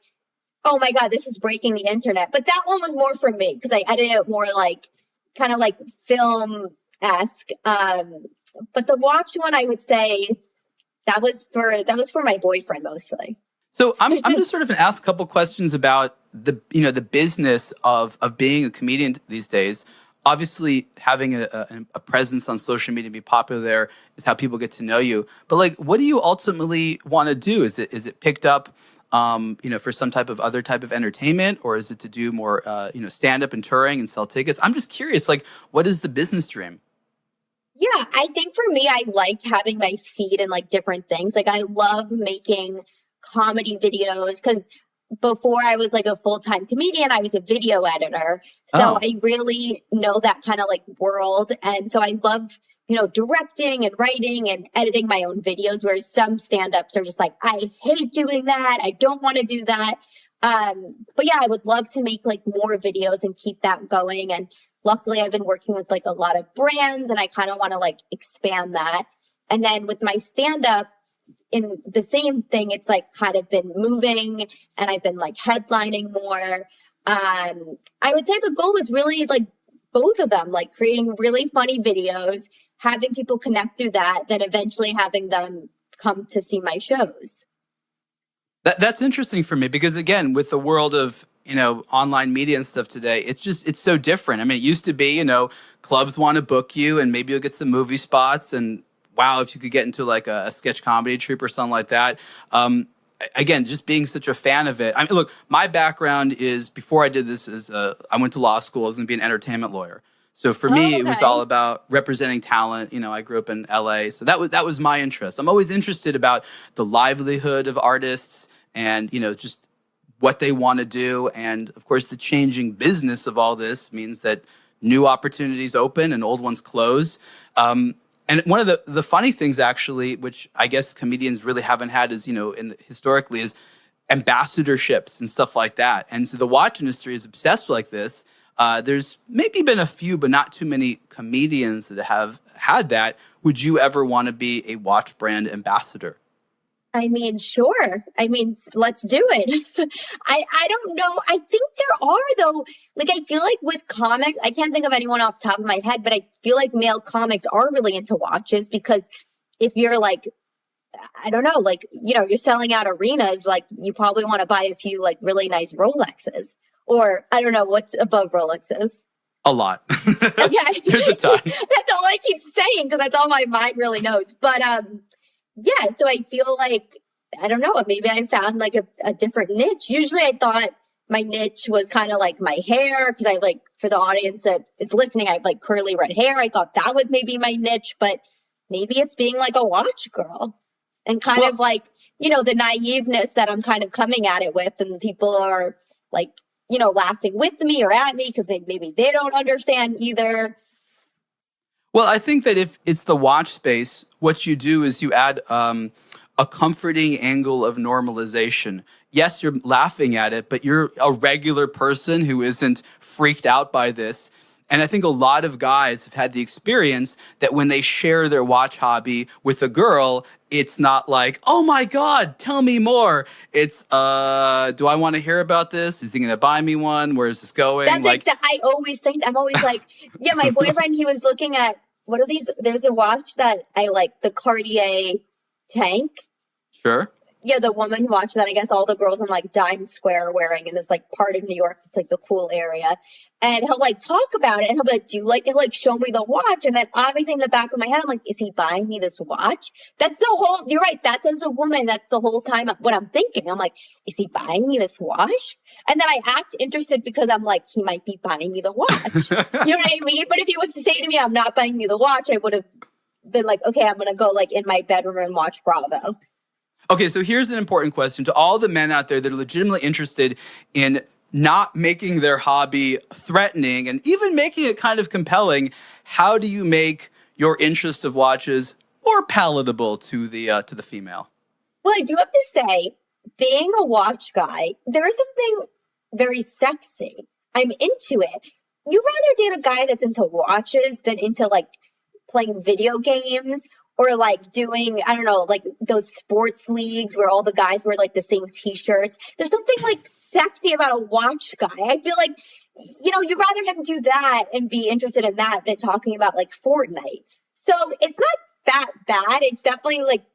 B: oh my God, this is breaking the internet. But that one was more for me because I edited it more like kind of like film-esque. But the watch one, I would say that was for my boyfriend mostly.
A: So I'm just sort of going to ask a couple questions about the business of being a comedian these days. Obviously, having a presence on social media and be popular there is how people get to know you. But like, what do you ultimately want to do? Is it picked up, for some other type of entertainment, or is it to do more, stand up and touring and sell tickets? I'm just curious. Like, what is the business dream?
B: Yeah, I think for me, I like having my feet in like different things. Like I love making comedy videos because before I was like a full-time comedian, I was a video editor. So I really know that kind of like world. And so I love, directing and writing and editing my own videos, whereas some stand-ups are just like, I hate doing that. I don't want to do that. But yeah, I would love to make like more videos and keep that going. And luckily I've been working with like a lot of brands, and I kind of want to like expand that. And then with my stand-up, in the same thing, it's like kind of been moving, and I've been like headlining more. I would say the goal is really like both of them, like creating really funny videos, having people connect through that, then eventually having them come to see my shows.
A: That's interesting for me because, again, with the world of, online media and stuff today, it's so different. I mean, it used to be, clubs want to book you and maybe you'll get some movie spots, and wow, if you could get into like a sketch comedy troupe or something like that. Again, just being such a fan of it. I mean, look, my background is, before I did this, I went to law school. I was going to be an entertainment lawyer. So for me, it was all about representing talent. I grew up in LA. So that was my interest. I'm always interested about the livelihood of artists and, just what they want to do. And of course, the changing business of all this means that new opportunities open and old ones close. And one of the funny things, actually, which I guess comedians really haven't had is, historically, is ambassadorships and stuff like that. And so the watch industry is obsessed like this. There's maybe been a few, but not too many comedians that have had that. Would you ever want to be a watch brand ambassador?
B: I mean, sure. I mean, let's do it. I don't know. I think there are, though. Like, I feel like with comics, I can't think of anyone off the top of my head, but I feel like male comics are really into watches, because if you're like, I don't know, like, you're selling out arenas, like, you probably want to buy a few like really nice Rolexes, or I don't know what's above Rolexes.
A: A lot.
B: Okay.
A: There's a ton.
B: That's all I keep saying, because that's all my mind really knows. But, yeah, so I feel like, I don't know, maybe I found like a different niche. Usually I thought my niche was kind of like my hair, because I like, for the audience that is listening, I have like curly red hair. I thought that was maybe my niche, but maybe it's being like a watch girl, and kind of like, the naiveness that I'm kind of coming at it with, and people are like, laughing with me or at me because maybe they don't understand either.
A: Well, I think that if it's the watch space, what you do is you add a comforting angle of normalization. Yes, you're laughing at it, but you're a regular person who isn't freaked out by this. And I think a lot of guys have had the experience that when they share their watch hobby with a girl, it's not like, oh my God, tell me more. It's, do I want to hear about this? Is he going to buy me one? Where is this going?
B: That's I always think, I'm always like, yeah, my boyfriend, he was looking at, what are these? There's a watch that I like, the Cartier Tank.
A: Sure.
B: Yeah, the woman watch that I guess all the girls in like Times Square are wearing in this like part of New York. It's like the cool area. And he'll like talk about it, and he'll be like, he'll like show me the watch. And then obviously in the back of my head, I'm like, is he buying me this watch? That's the whole, you're right. That's as a woman. That's the whole time what I'm thinking. I'm like, is he buying me this watch? And then I act interested because I'm like, he might be buying me the watch. You know what I mean? But if he was to say to me, I'm not buying you the watch, I would have been like, okay, I'm going to go like in my bedroom and watch Bravo.
A: Okay, so here's an important question to all the men out there that are legitimately interested in not making their hobby threatening and even making it kind of compelling. How do you make your interest of watches more palatable to the female?
B: Well, I do have to say, being a watch guy, there is something very sexy. I'm into it. You'd rather date a guy that's into watches than into like playing video games, or like doing, I don't know, like those sports leagues where all the guys wear like the same t-shirts. There's something like sexy about a watch guy. I feel like, you'd rather him do that and be interested in that than talking about like Fortnite. So it's not that bad. It's definitely like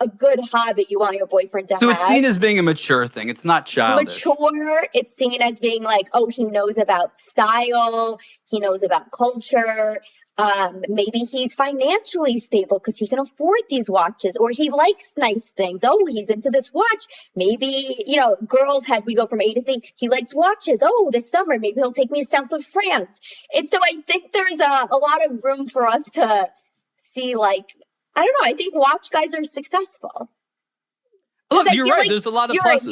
B: a good hobby you want your boyfriend to have.
A: So it's seen as being a mature thing. It's not childish.
B: Mature. It's seen as being like, oh, he knows about style. He knows about culture. Maybe he's financially stable because he can afford these watches, or he likes nice things. Oh, he's into this watch. Maybe, we go from A to Z. He likes watches. Oh, this summer, maybe he'll take me south of France. And so I think there's a lot of room for us to see, like, I don't know. I think watch guys are successful.
A: Look, you're right. Like there's a lot of pluses.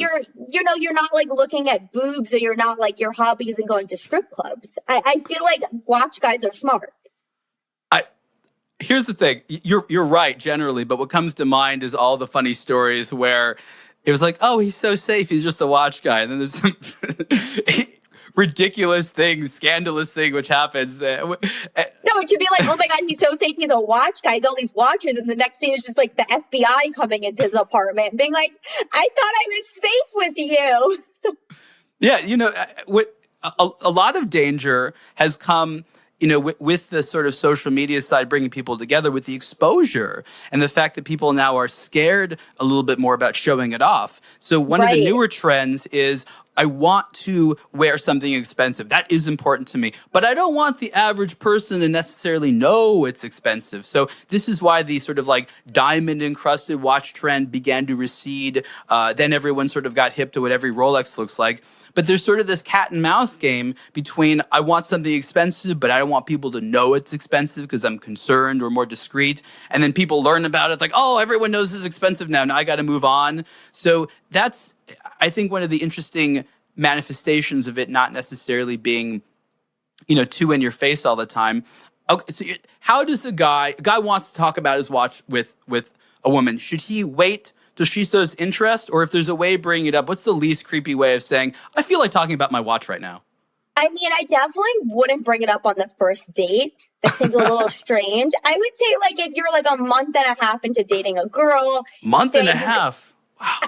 B: You're not like looking at boobs, or you're not like your hobby isn't going to strip clubs. I feel like watch guys are smart.
A: Here's the thing. You're right generally, but what comes to mind is all the funny stories where it was like, oh, he's so safe. He's just a watch guy. And then there's some ridiculous thing, scandalous thing, which happens.
B: No, it should be like, oh my God, he's so safe. He's a watch guy. He's all these watches. And the next thing is just like the FBI coming into his apartment and being like, I thought I was safe with you.
A: Yeah. A lot of danger has come, with the sort of social media side, bringing people together, with the exposure and the fact that people now are scared a little bit more about showing it off. So one of the newer trends is, I want to wear something expensive. That is important to me. But I don't want the average person to necessarily know it's expensive. So this is why the sort of like diamond encrusted watch trend began to recede. Then everyone sort of got hip to what every Rolex looks like. But there's sort of this cat and mouse game between, I want something expensive, but I don't want people to know it's expensive because I'm concerned or more discreet. And then people learn about it like, oh, everyone knows it's expensive now. Now I got to move on. So that's, I think, one of the interesting manifestations of it not necessarily being too in your face all the time. Okay, so how does a guy wants to talk about his watch with a woman? Should he wait till she shows interest, or if there's a way of bringing it up, what's the least creepy way of saying, I feel like talking about my watch right now?
B: I mean, I definitely wouldn't bring it up on the first date. That seems a little strange. I would say, like, if you're like a month and a half into dating a girl.
A: Month and a half? Wow.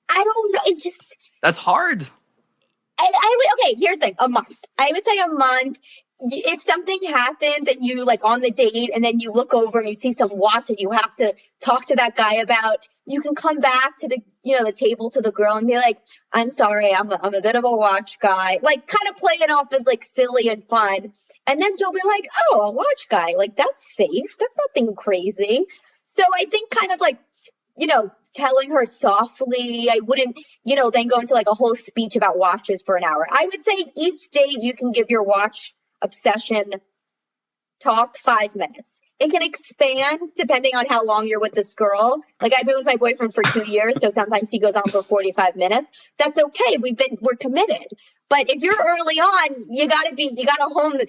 B: I don't know. It just.
A: That's hard.
B: Okay, here's the thing. A month. I would say a month. If something happens and you like on the date and then you look over and you see some watch that you have to talk to that guy about, you can come back to the table to the girl and be like, I'm sorry, I'm a bit of a watch guy. Like kind of play it off as like silly and fun. And then she'll be like, oh, a watch guy. Like that's safe. That's nothing crazy. So I think kind of like, telling her softly, I wouldn't, then go into like a whole speech about watches for an hour. I would say each date you can give your watch obsession talk 5 miners. It can expand depending on how long you're with this girl. Like I've been with my boyfriend for 2 years, so sometimes he goes on for 45 minutes. That's okay. We're committed. But if you're early on, you gotta hone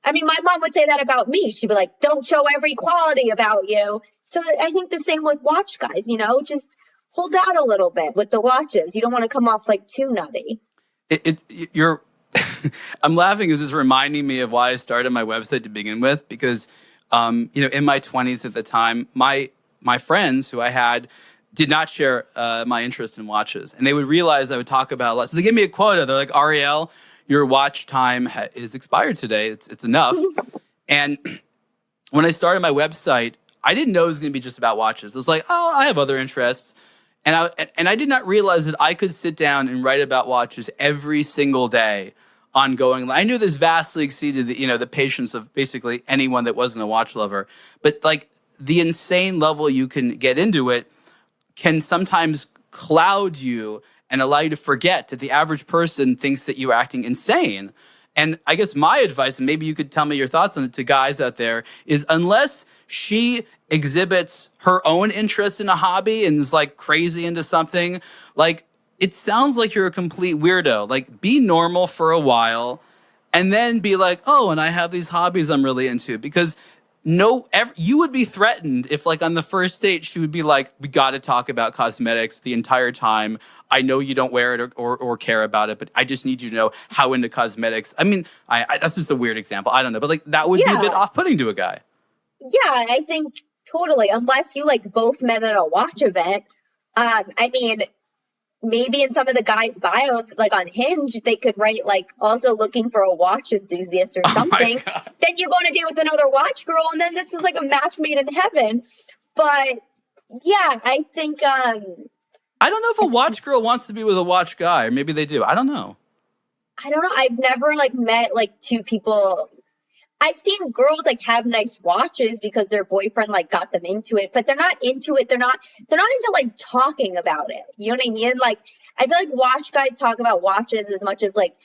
B: I mean, my mom would say that about me. She'd be like, don't show every quality about you. So I think the same with watch guys, just hold out a little bit with the watches. You don't want to come off like too nutty.
A: You're I'm laughing because it's reminding me of why I started my website to begin with, because, in my 20s at the time, my friends who I had did not share my interest in watches. And they would realize I would talk about a lot. So they gave me a quota. They're like, Ariel, your watch time is expired today. It's enough. And when I started my website, I didn't know it was going to be just about watches. It was like, oh, I have other interests. And I did not realize that I could sit down and write about watches every single day ongoing. I knew this vastly exceeded the patience of basically anyone that wasn't a watch lover. But like the insane level you can get into it can sometimes cloud you and allow you to forget that the average person thinks that you're acting insane. And I guess my advice, and maybe you could tell me your thoughts on it to guys out there, is unless she exhibits her own interest in a hobby and is like crazy into something, like it sounds like you're a complete weirdo. Like be normal for a while and then be like, oh, and I have these hobbies I'm really into. Because you would be threatened if like on the first date, she would be like, we got to talk about cosmetics the entire time. I know you don't wear it or care about it, but I just need you to know how into cosmetics. I mean, that's just a weird example. I don't know. But like that would be a bit off-putting to a guy.
B: Yeah, I think totally. Unless you like both met at a watch event. I mean, maybe in some of the guys' bios, like on Hinge, they could write like also looking for a watch enthusiast or something. Then you go on a date with another watch girl, and then this is like a match made in heaven. But yeah, I think
A: I don't know if a watch girl wants to be with a watch guy, or maybe they do. I don't know.
B: I've never like met like two people. I've seen girls like have nice watches because their boyfriend like got them into it, but they're not into it. They're not into like talking about it. You know what I mean? Like I feel like watch guys talk about watches as much as like,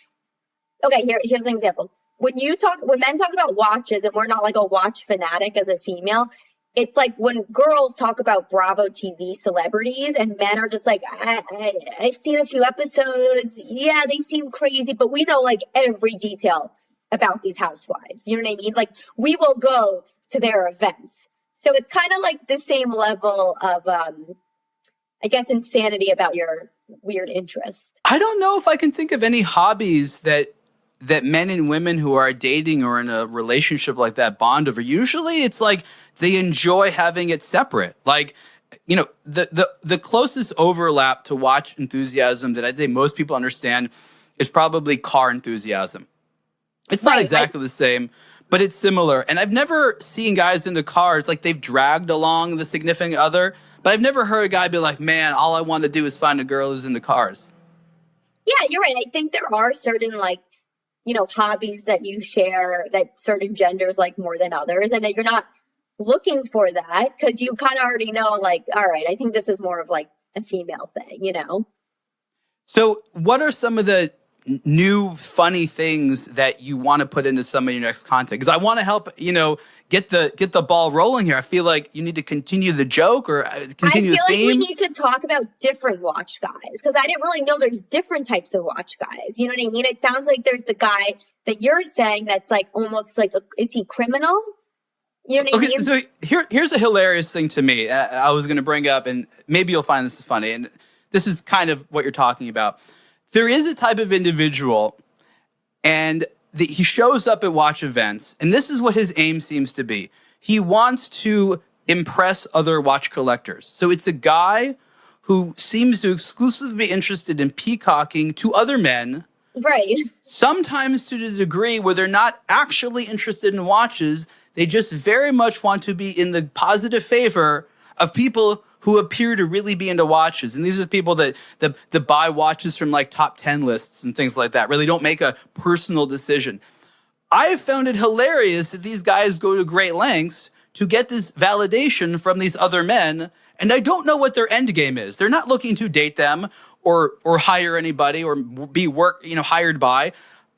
B: okay, here's an example. When men talk about watches and we're not like a watch fanatic as a female, it's like when girls talk about Bravo TV celebrities and men are just like, I've seen a few episodes. Yeah, they seem crazy, but we know like every detail about these housewives. You know what I mean? Like we will go to their events. So it's kind of like the same level of, I guess, insanity about your weird interest.
A: I don't know if I can think of any hobbies that men and women who are dating or in a relationship like that bond over. Usually it's like they enjoy having it separate. Like, the closest overlap to watch enthusiasm that I think most people understand is probably car enthusiasm. It's not exactly the same, but it's similar. And I've never seen guys into cars, like they've dragged along the significant other, but I've never heard a guy be like, man, all I want to do is find a girl who's into cars.
B: Yeah, you're right. I think there are certain like, hobbies that you share that certain genders like more than others. And that you're not looking for that because you kind of already know like, all right, I think this is more of like a female thing,
A: So what are some of the new funny things that you want to put into some of your next content? Because I want to help, get the ball rolling here. I feel like you need to continue the joke or continue the theme.
B: I feel like we need to talk about different watch guys because I didn't really know there's different types of watch guys. You know what I mean? It sounds like there's the guy that you're saying that's like almost like, is he criminal? You know what I mean?
A: So here's a hilarious thing to me. I was going to bring up, and maybe you'll find this funny. And this is kind of what you're talking about. There is a type of individual, and he shows up at watch events, and this is what his aim seems to be. He wants to impress other watch collectors. So it's a guy who seems to exclusively be interested in peacocking to other men.
B: Right.
A: Sometimes to the degree where they're not actually interested in watches. They just very much want to be in the positive favor of people who appear to really be into watches. And these are the people that buy watches from like top 10 lists and things like that, really don't make a personal decision. I have found it hilarious that these guys go to great lengths to get this validation from these other men. And I don't know what their end game is. They're not looking to date them or hire anybody or be hired by.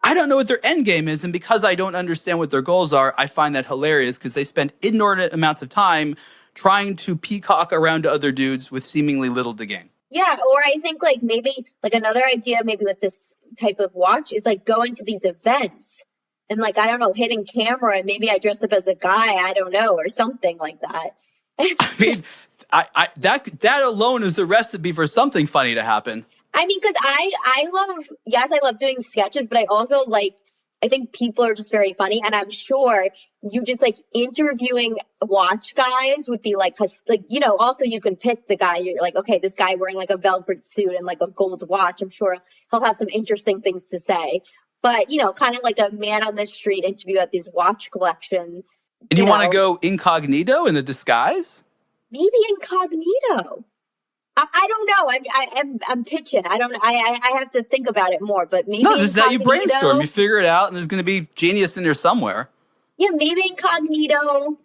A: I don't know what their end game is. And because I don't understand what their goals are, I find that hilarious because they spend inordinate amounts of time trying to peacock around to other dudes with seemingly little to gain.
B: Yeah, or I think like maybe like another idea maybe with this type of watch is like going to these events and like, I don't know, hitting camera and maybe I dress up as a guy, I don't know, or something like that.
A: I mean, that alone is a recipe for something funny to happen.
B: I mean, because I love doing sketches, but I think people are just very funny. And I'm sure you just like interviewing watch guys would be like, also you can pick the guy. You're like, okay, this guy wearing like a velvet suit and like a gold watch. I'm sure he'll have some interesting things to say. But, kind of like a man on the street interview at this watch collection.
A: And you want to go incognito in the disguise?
B: Maybe incognito. I don't know. I'm pitching. I don't know. I have to think about it more, but maybe.
A: No, this is how you brainstorm. You figure it out, and there's going to be genius in there somewhere.
B: Yeah, maybe incognito.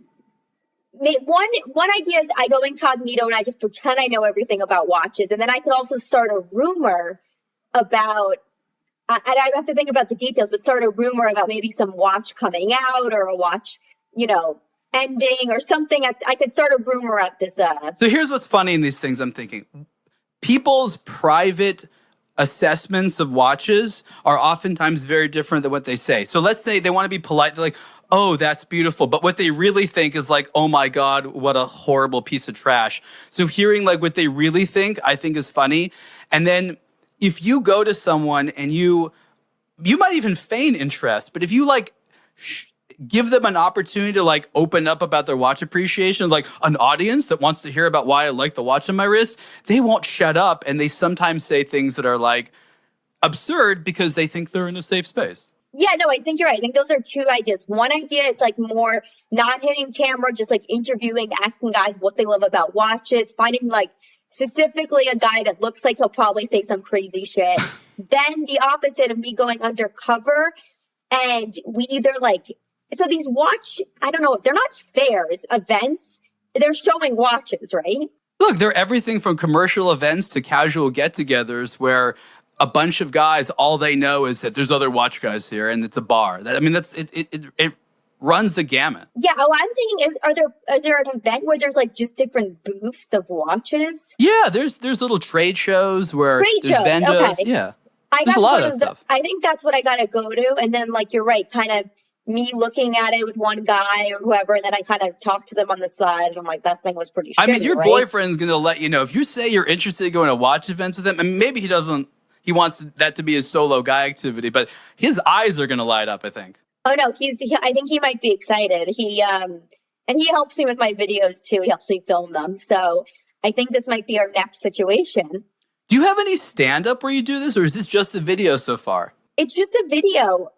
B: One idea is I go incognito and I just pretend I know everything about watches, and then I could also start a rumor about. And I have to think about the details, but start a rumor about maybe some watch coming out or a watch, ending or something. I could start a rumor at this.
A: So here's what's funny in these things I'm thinking. People's private assessments of watches are oftentimes very different than what they say. So let's say they want to be polite. They're like, oh, that's beautiful. But what they really think is like, oh my God, what a horrible piece of trash. So hearing like what they really think, I think is funny. And then if you go to someone and you might even feign interest, but if you like give them an opportunity to like open up about their watch appreciation, like an audience that wants to hear about why I like the watch on my wrist, they won't shut up. And they sometimes say things that are like absurd because they think they're in a safe space.
B: Yeah, no, I think you're right. I think those are two ideas. One idea is like more not hitting camera, just like interviewing, asking guys what they love about watches, finding like specifically a guy that looks like he'll probably say some crazy shit. Then the opposite of me going undercover and we either like, so these I don't know, they're not fairs, events. They're showing watches, right?
A: Look, they're everything from commercial events to casual get-togethers where a bunch of guys, all they know is that there's other watch guys here and it's a bar. It runs the gamut.
B: Yeah. Oh, I'm thinking, is there an event where there's like just different booths of watches?
A: Yeah, there's little trade shows where there's vendors. Okay. Yeah. There's a lot of that stuff.
B: I think that's what I got to go to. And then like, you're right, kind of me looking at it with one guy or whoever, and then I kind of talk to them on the side, and I'm like, that thing was pretty shitty,
A: I mean, your
B: right?
A: boyfriend's going to let you know. If you say you're interested in going to watch events with him, and maybe he wants that to be his solo guy activity, but his eyes are going to light up, I think.
B: Oh, no, I think he might be excited. And he helps me with my videos, too. He helps me film them. So I think this might be our next situation.
A: Do you have any stand-up where you do this, or is this just a video so far?
B: It's just a video.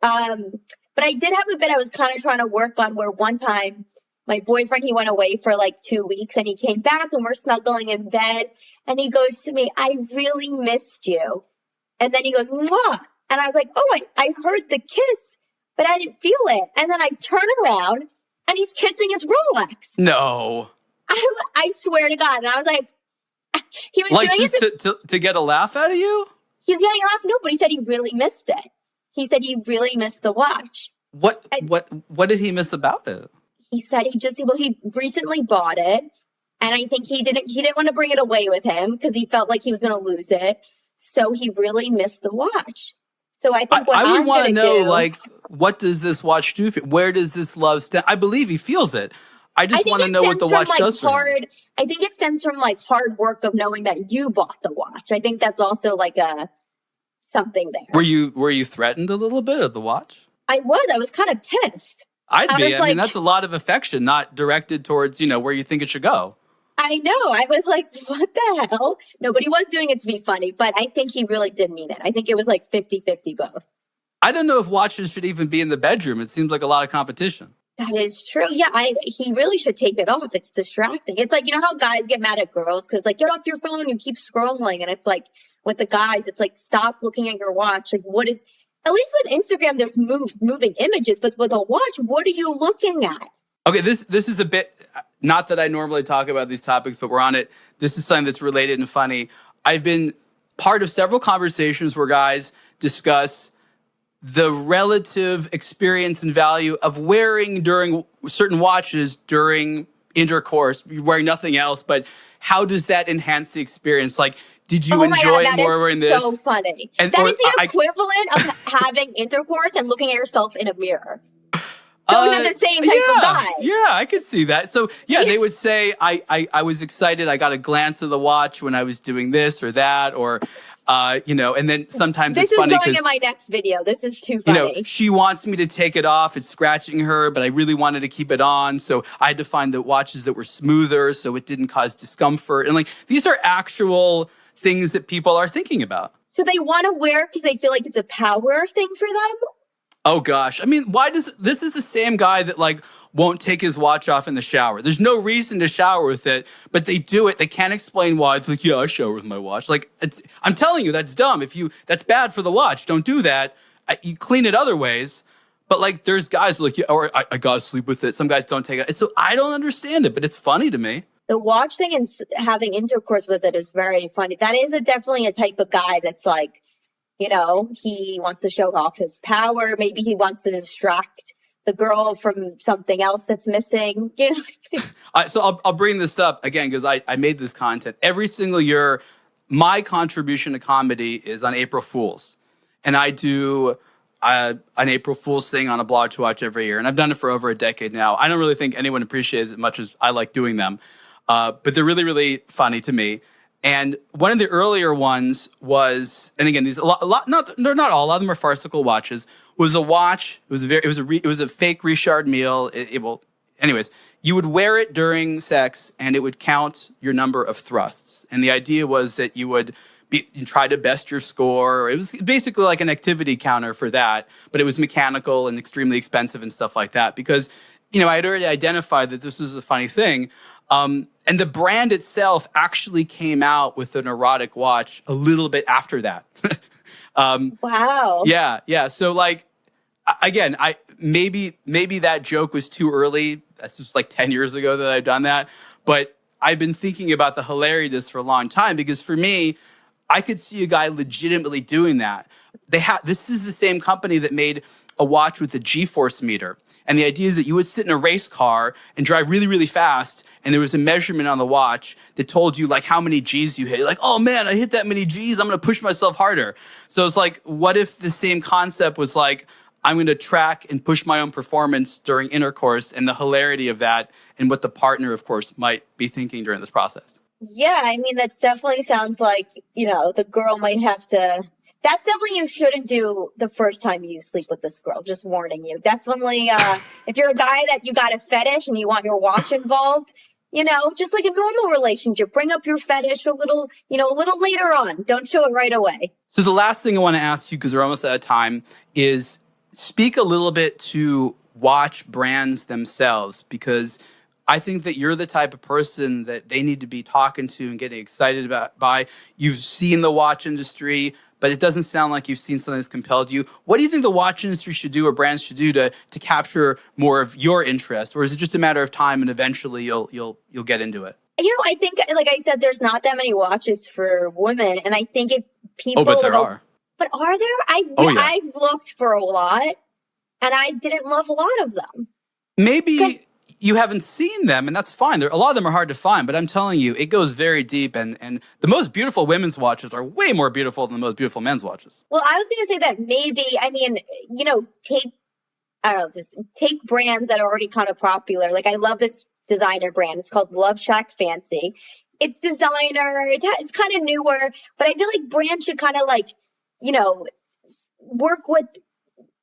B: But I did have a bit I was kind of trying to work on where one time my boyfriend, he went away for like 2 weeks and he came back and we're snuggling in bed and he goes to me, I really missed you. And then he goes, mwah. And I was like, oh, I heard the kiss, but I didn't feel it. And then I turn around and he's kissing his Rolex.
A: No.
B: I swear to God. And I was like, he was
A: like
B: doing
A: just
B: it
A: to get a laugh out of you?
B: He's getting off. No, but he said he really missed it. He said he really missed the watch.
A: What did he miss about it?
B: He said he recently bought it, and I think he didn't want to bring it away with him because he felt like he was going to lose it. So he really missed the watch. So I think I would want to know,
A: like, what does this watch do? Where does this love stem? I believe he feels it. I just want to know what the watch does for him.
B: I think it stems from like hard work of knowing that you bought the watch. I think that's also like something there.
A: Were you threatened a little bit of the watch?
B: I was kind of pissed.
A: I mean, that's a lot of affection, not directed towards, where you think it should go.
B: I know. I was like, what the hell? No, but he was doing it to be funny, but I think he really did mean it. I think it was like 50-50 both.
A: I don't know if watches should even be in the bedroom. It seems like a lot of competition.
B: That is true. Yeah, he really should take it off. It's distracting. It's like, how guys get mad at girls because like, get off your phone, you keep scrolling. And it's like, with the guys, it's like, stop looking at your watch. Like, what is, at least with Instagram, there's moving images, but with a watch, what are you looking at?
A: Okay, this is a bit, not that I normally talk about these topics, but we're on it. This is something that's related and funny. I've been part of several conversations where guys discuss the relative experience and value of wearing during certain watches during intercourse, wearing nothing else, but how does that enhance the experience? Like, did you enjoy it more wearing this?
B: So funny. That is the equivalent of having intercourse and looking at yourself in a mirror. Those are the same type of guys.
A: Yeah, I could see that. So, they would say, I was excited. I got a glance of the watch when I was doing this or that, or, and then sometimes it's funny.
B: This is going in my next video. This is too funny.
A: She wants me to take it off. It's scratching her, but I really wanted to keep it on. So I had to find the watches that were smoother so it didn't cause discomfort. And like, these are actual things that people are thinking about.
B: So they want to wear because they feel like it's a power thing for them?
A: Oh gosh. I mean, this is the same guy that like won't take his watch off in the shower. There's no reason to shower with it, but they do it. They can't explain why. It's like, I shower with my watch. Like, I'm telling you, that's dumb. That's bad for the watch. Don't do that. You clean it other ways. But like, there's guys like, or I gotta sleep with it. Some guys don't take it. So I don't understand it, but it's funny to me.
B: The watch thing and having intercourse with it is very funny. That is definitely a type of guy that's like, he wants to show off his power. Maybe he wants to distract the girl from something else that's missing.
A: So I'll bring this up again because I made this content. Every single year, my contribution to comedy is on April Fools. And I do an April Fool's thing on aBlogtoWatch every year. And I've done it for over a decade now. I don't really think anyone appreciates it as much as I like doing them. But they're really, really funny to me. And one of the earlier ones was, and again, these they're not all. A lot of them are farcical watches. Was a watch. It was a fake Richard Mille. Anyways, you would wear it during sex, and it would count your number of thrusts. And the idea was that you would try to best your score. It was basically like an activity counter for that, but it was mechanical and extremely expensive and stuff like that. Because I had already identified that this was a funny thing. And the brand itself actually came out with an erotic watch a little bit after that.
B: Wow.
A: Yeah. So like, again, maybe that joke was too early. That's just like 10 years ago that I've done that. But I've been thinking about the hilarity of this for a long time because for me, I could see a guy legitimately doing that. This is the same company that made a watch with a G-force meter. And the idea is that you would sit in a race car and drive really, really fast. And there was a measurement on the watch that told you like how many G's you hit. You're like, oh man, I hit that many G's. I'm going to push myself harder. So it's like, what if the same concept was like, I'm going to track and push my own performance during intercourse and the hilarity of that and what the partner, of course, might be thinking during this process.
B: Yeah, I mean, that definitely sounds like, the girl might have to... That's definitely you shouldn't do the first time you sleep with this girl. Just warning you. Definitely, if you're a guy that you got a fetish and you want your watch involved, just like a normal relationship, bring up your fetish a little later on. Don't show it right away.
A: So the last thing I want to ask you, because we're almost out of time, is speak a little bit to watch brands themselves, because I think that you're the type of person that they need to be talking to and getting excited by. You've seen the watch industry, but it doesn't sound like you've seen something that's compelled you. What do you think the watch industry should do or brands should do to capture more of your interest? Or is it just a matter of time and eventually you'll get into it?
B: I think, like I said, there's not that many watches for women. And I think people.
A: Oh, but there are.
B: But are there? I've looked for a lot, and I didn't love a lot of them.
A: Maybe you haven't seen them, and that's fine. A lot of them are hard to find, but I'm telling you, it goes very deep, and the most beautiful women's watches are way more beautiful than the most beautiful men's watches.
B: Well, I was going to say that maybe, I mean, you know, take brands that are already kind of popular. Like, I love this designer brand. It's called Love Shack Fancy. It's designer. It's kind of newer, but I feel like brands should kind of like, you know, work with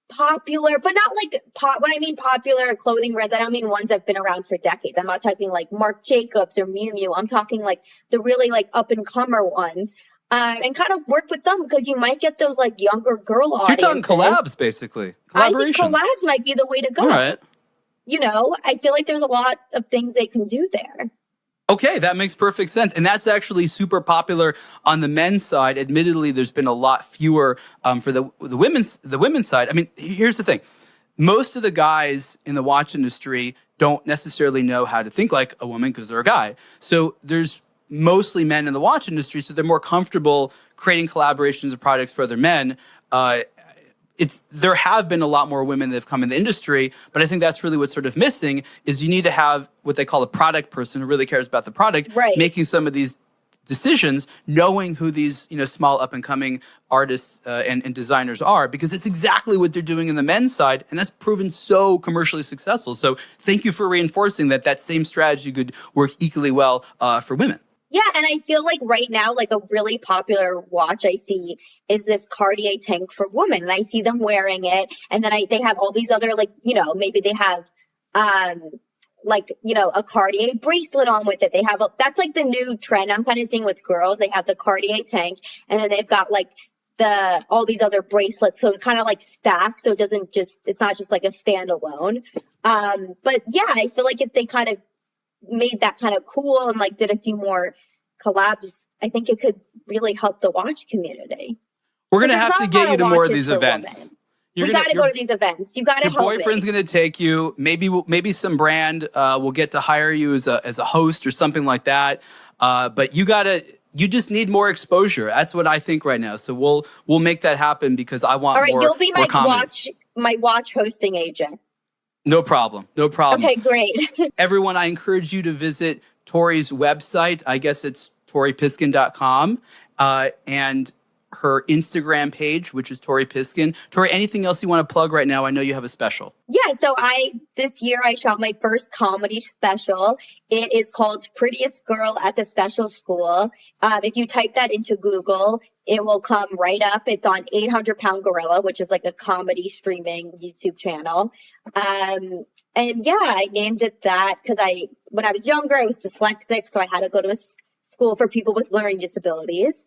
B: popular, but not like when I mean popular clothing brands, I don't mean ones that have been around for decades. I'm not talking like Marc Jacobs or Miu Miu. I'm talking like the really like up and comer ones, and kind of work with them because you might get those like younger girl audiences.
A: You're talking collabs, basically. Collaboration.
B: I think collabs might be the way to go.
A: All right.
B: You know, I feel like there's a lot of things they can do there.
A: Okay, that makes perfect sense. And that's actually super popular on the men's side. Admittedly, there's been a lot fewer for the women's side. I mean, here's the thing. Most of the guys in the watch industry don't necessarily know how to think like a woman because they're a guy. So there's mostly men in the watch industry, so they're more comfortable creating collaborations of products for other men. There have been a lot more women that have come in the industry, but I think that's really what's sort of missing is you need to have what they call a product person who really cares about the product,
B: right,
A: making some of these decisions, knowing who these, you know, small up and coming artists and designers are, because it's exactly what they're doing in the men's side. And that's proven so commercially successful. So thank you for reinforcing that same strategy could work equally well for women.
B: Yeah, and I feel like right now, like a really popular watch I see is this Cartier tank for women, and I see them wearing it, and then they have all these other, like, you know, maybe they have like, you know, a Cartier bracelet on with it. They have that's like the new trend I'm kind of seeing with girls. They have the Cartier tank, and then they've got like all these other bracelets, so it kind of like stacks, so it's not just like a standalone. But yeah, I feel like if they kind of made that kind of cool and like did a few more collabs, I think it could really help the watch community.
A: We're going to have to get you to more of these events.
B: We got to go to these events. You got to help me.
A: Your boyfriend's going to take you. Maybe some brand will get to hire you as a host or something like that. But you just need more exposure. That's what I think right now. So we'll make that happen because I want more.
B: All right, you'll be my watch hosting agent.
A: No problem.
B: Okay, great.
A: Everyone, I encourage you to visit Tori's website. I guess it's toripiskin.com, and her Instagram page, which is Tori Piskin. Tori, anything else you want to plug right now? I know you have a special.
B: Yeah, so this year I shot my first comedy special. It is called Prettiest Girl at the Special School. If you type that into Google, it will come right up. It's on 800 Pound Gorilla, which is like a comedy streaming YouTube channel. And yeah, I named it that because when I was younger, I was dyslexic, so I had to go to a school for people with learning disabilities.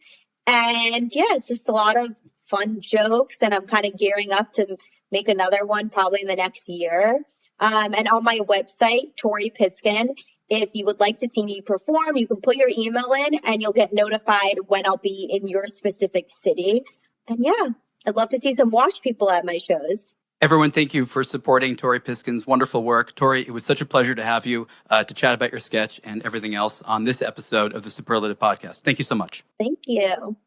B: And yeah, it's just a lot of fun jokes, and I'm kind of gearing up to make another one probably in the next year. And on my website, Tori Piskin, if you would like to see me perform, you can put your email in and you'll get notified when I'll be in your specific city. And yeah, I'd love to see some watch people at my shows.
A: Everyone, thank you for supporting Tori Piskin's wonderful work. Tori, it was such a pleasure to have you to chat about your sketch and everything else on this episode of the Superlative Podcast. Thank you so much.
B: Thank you.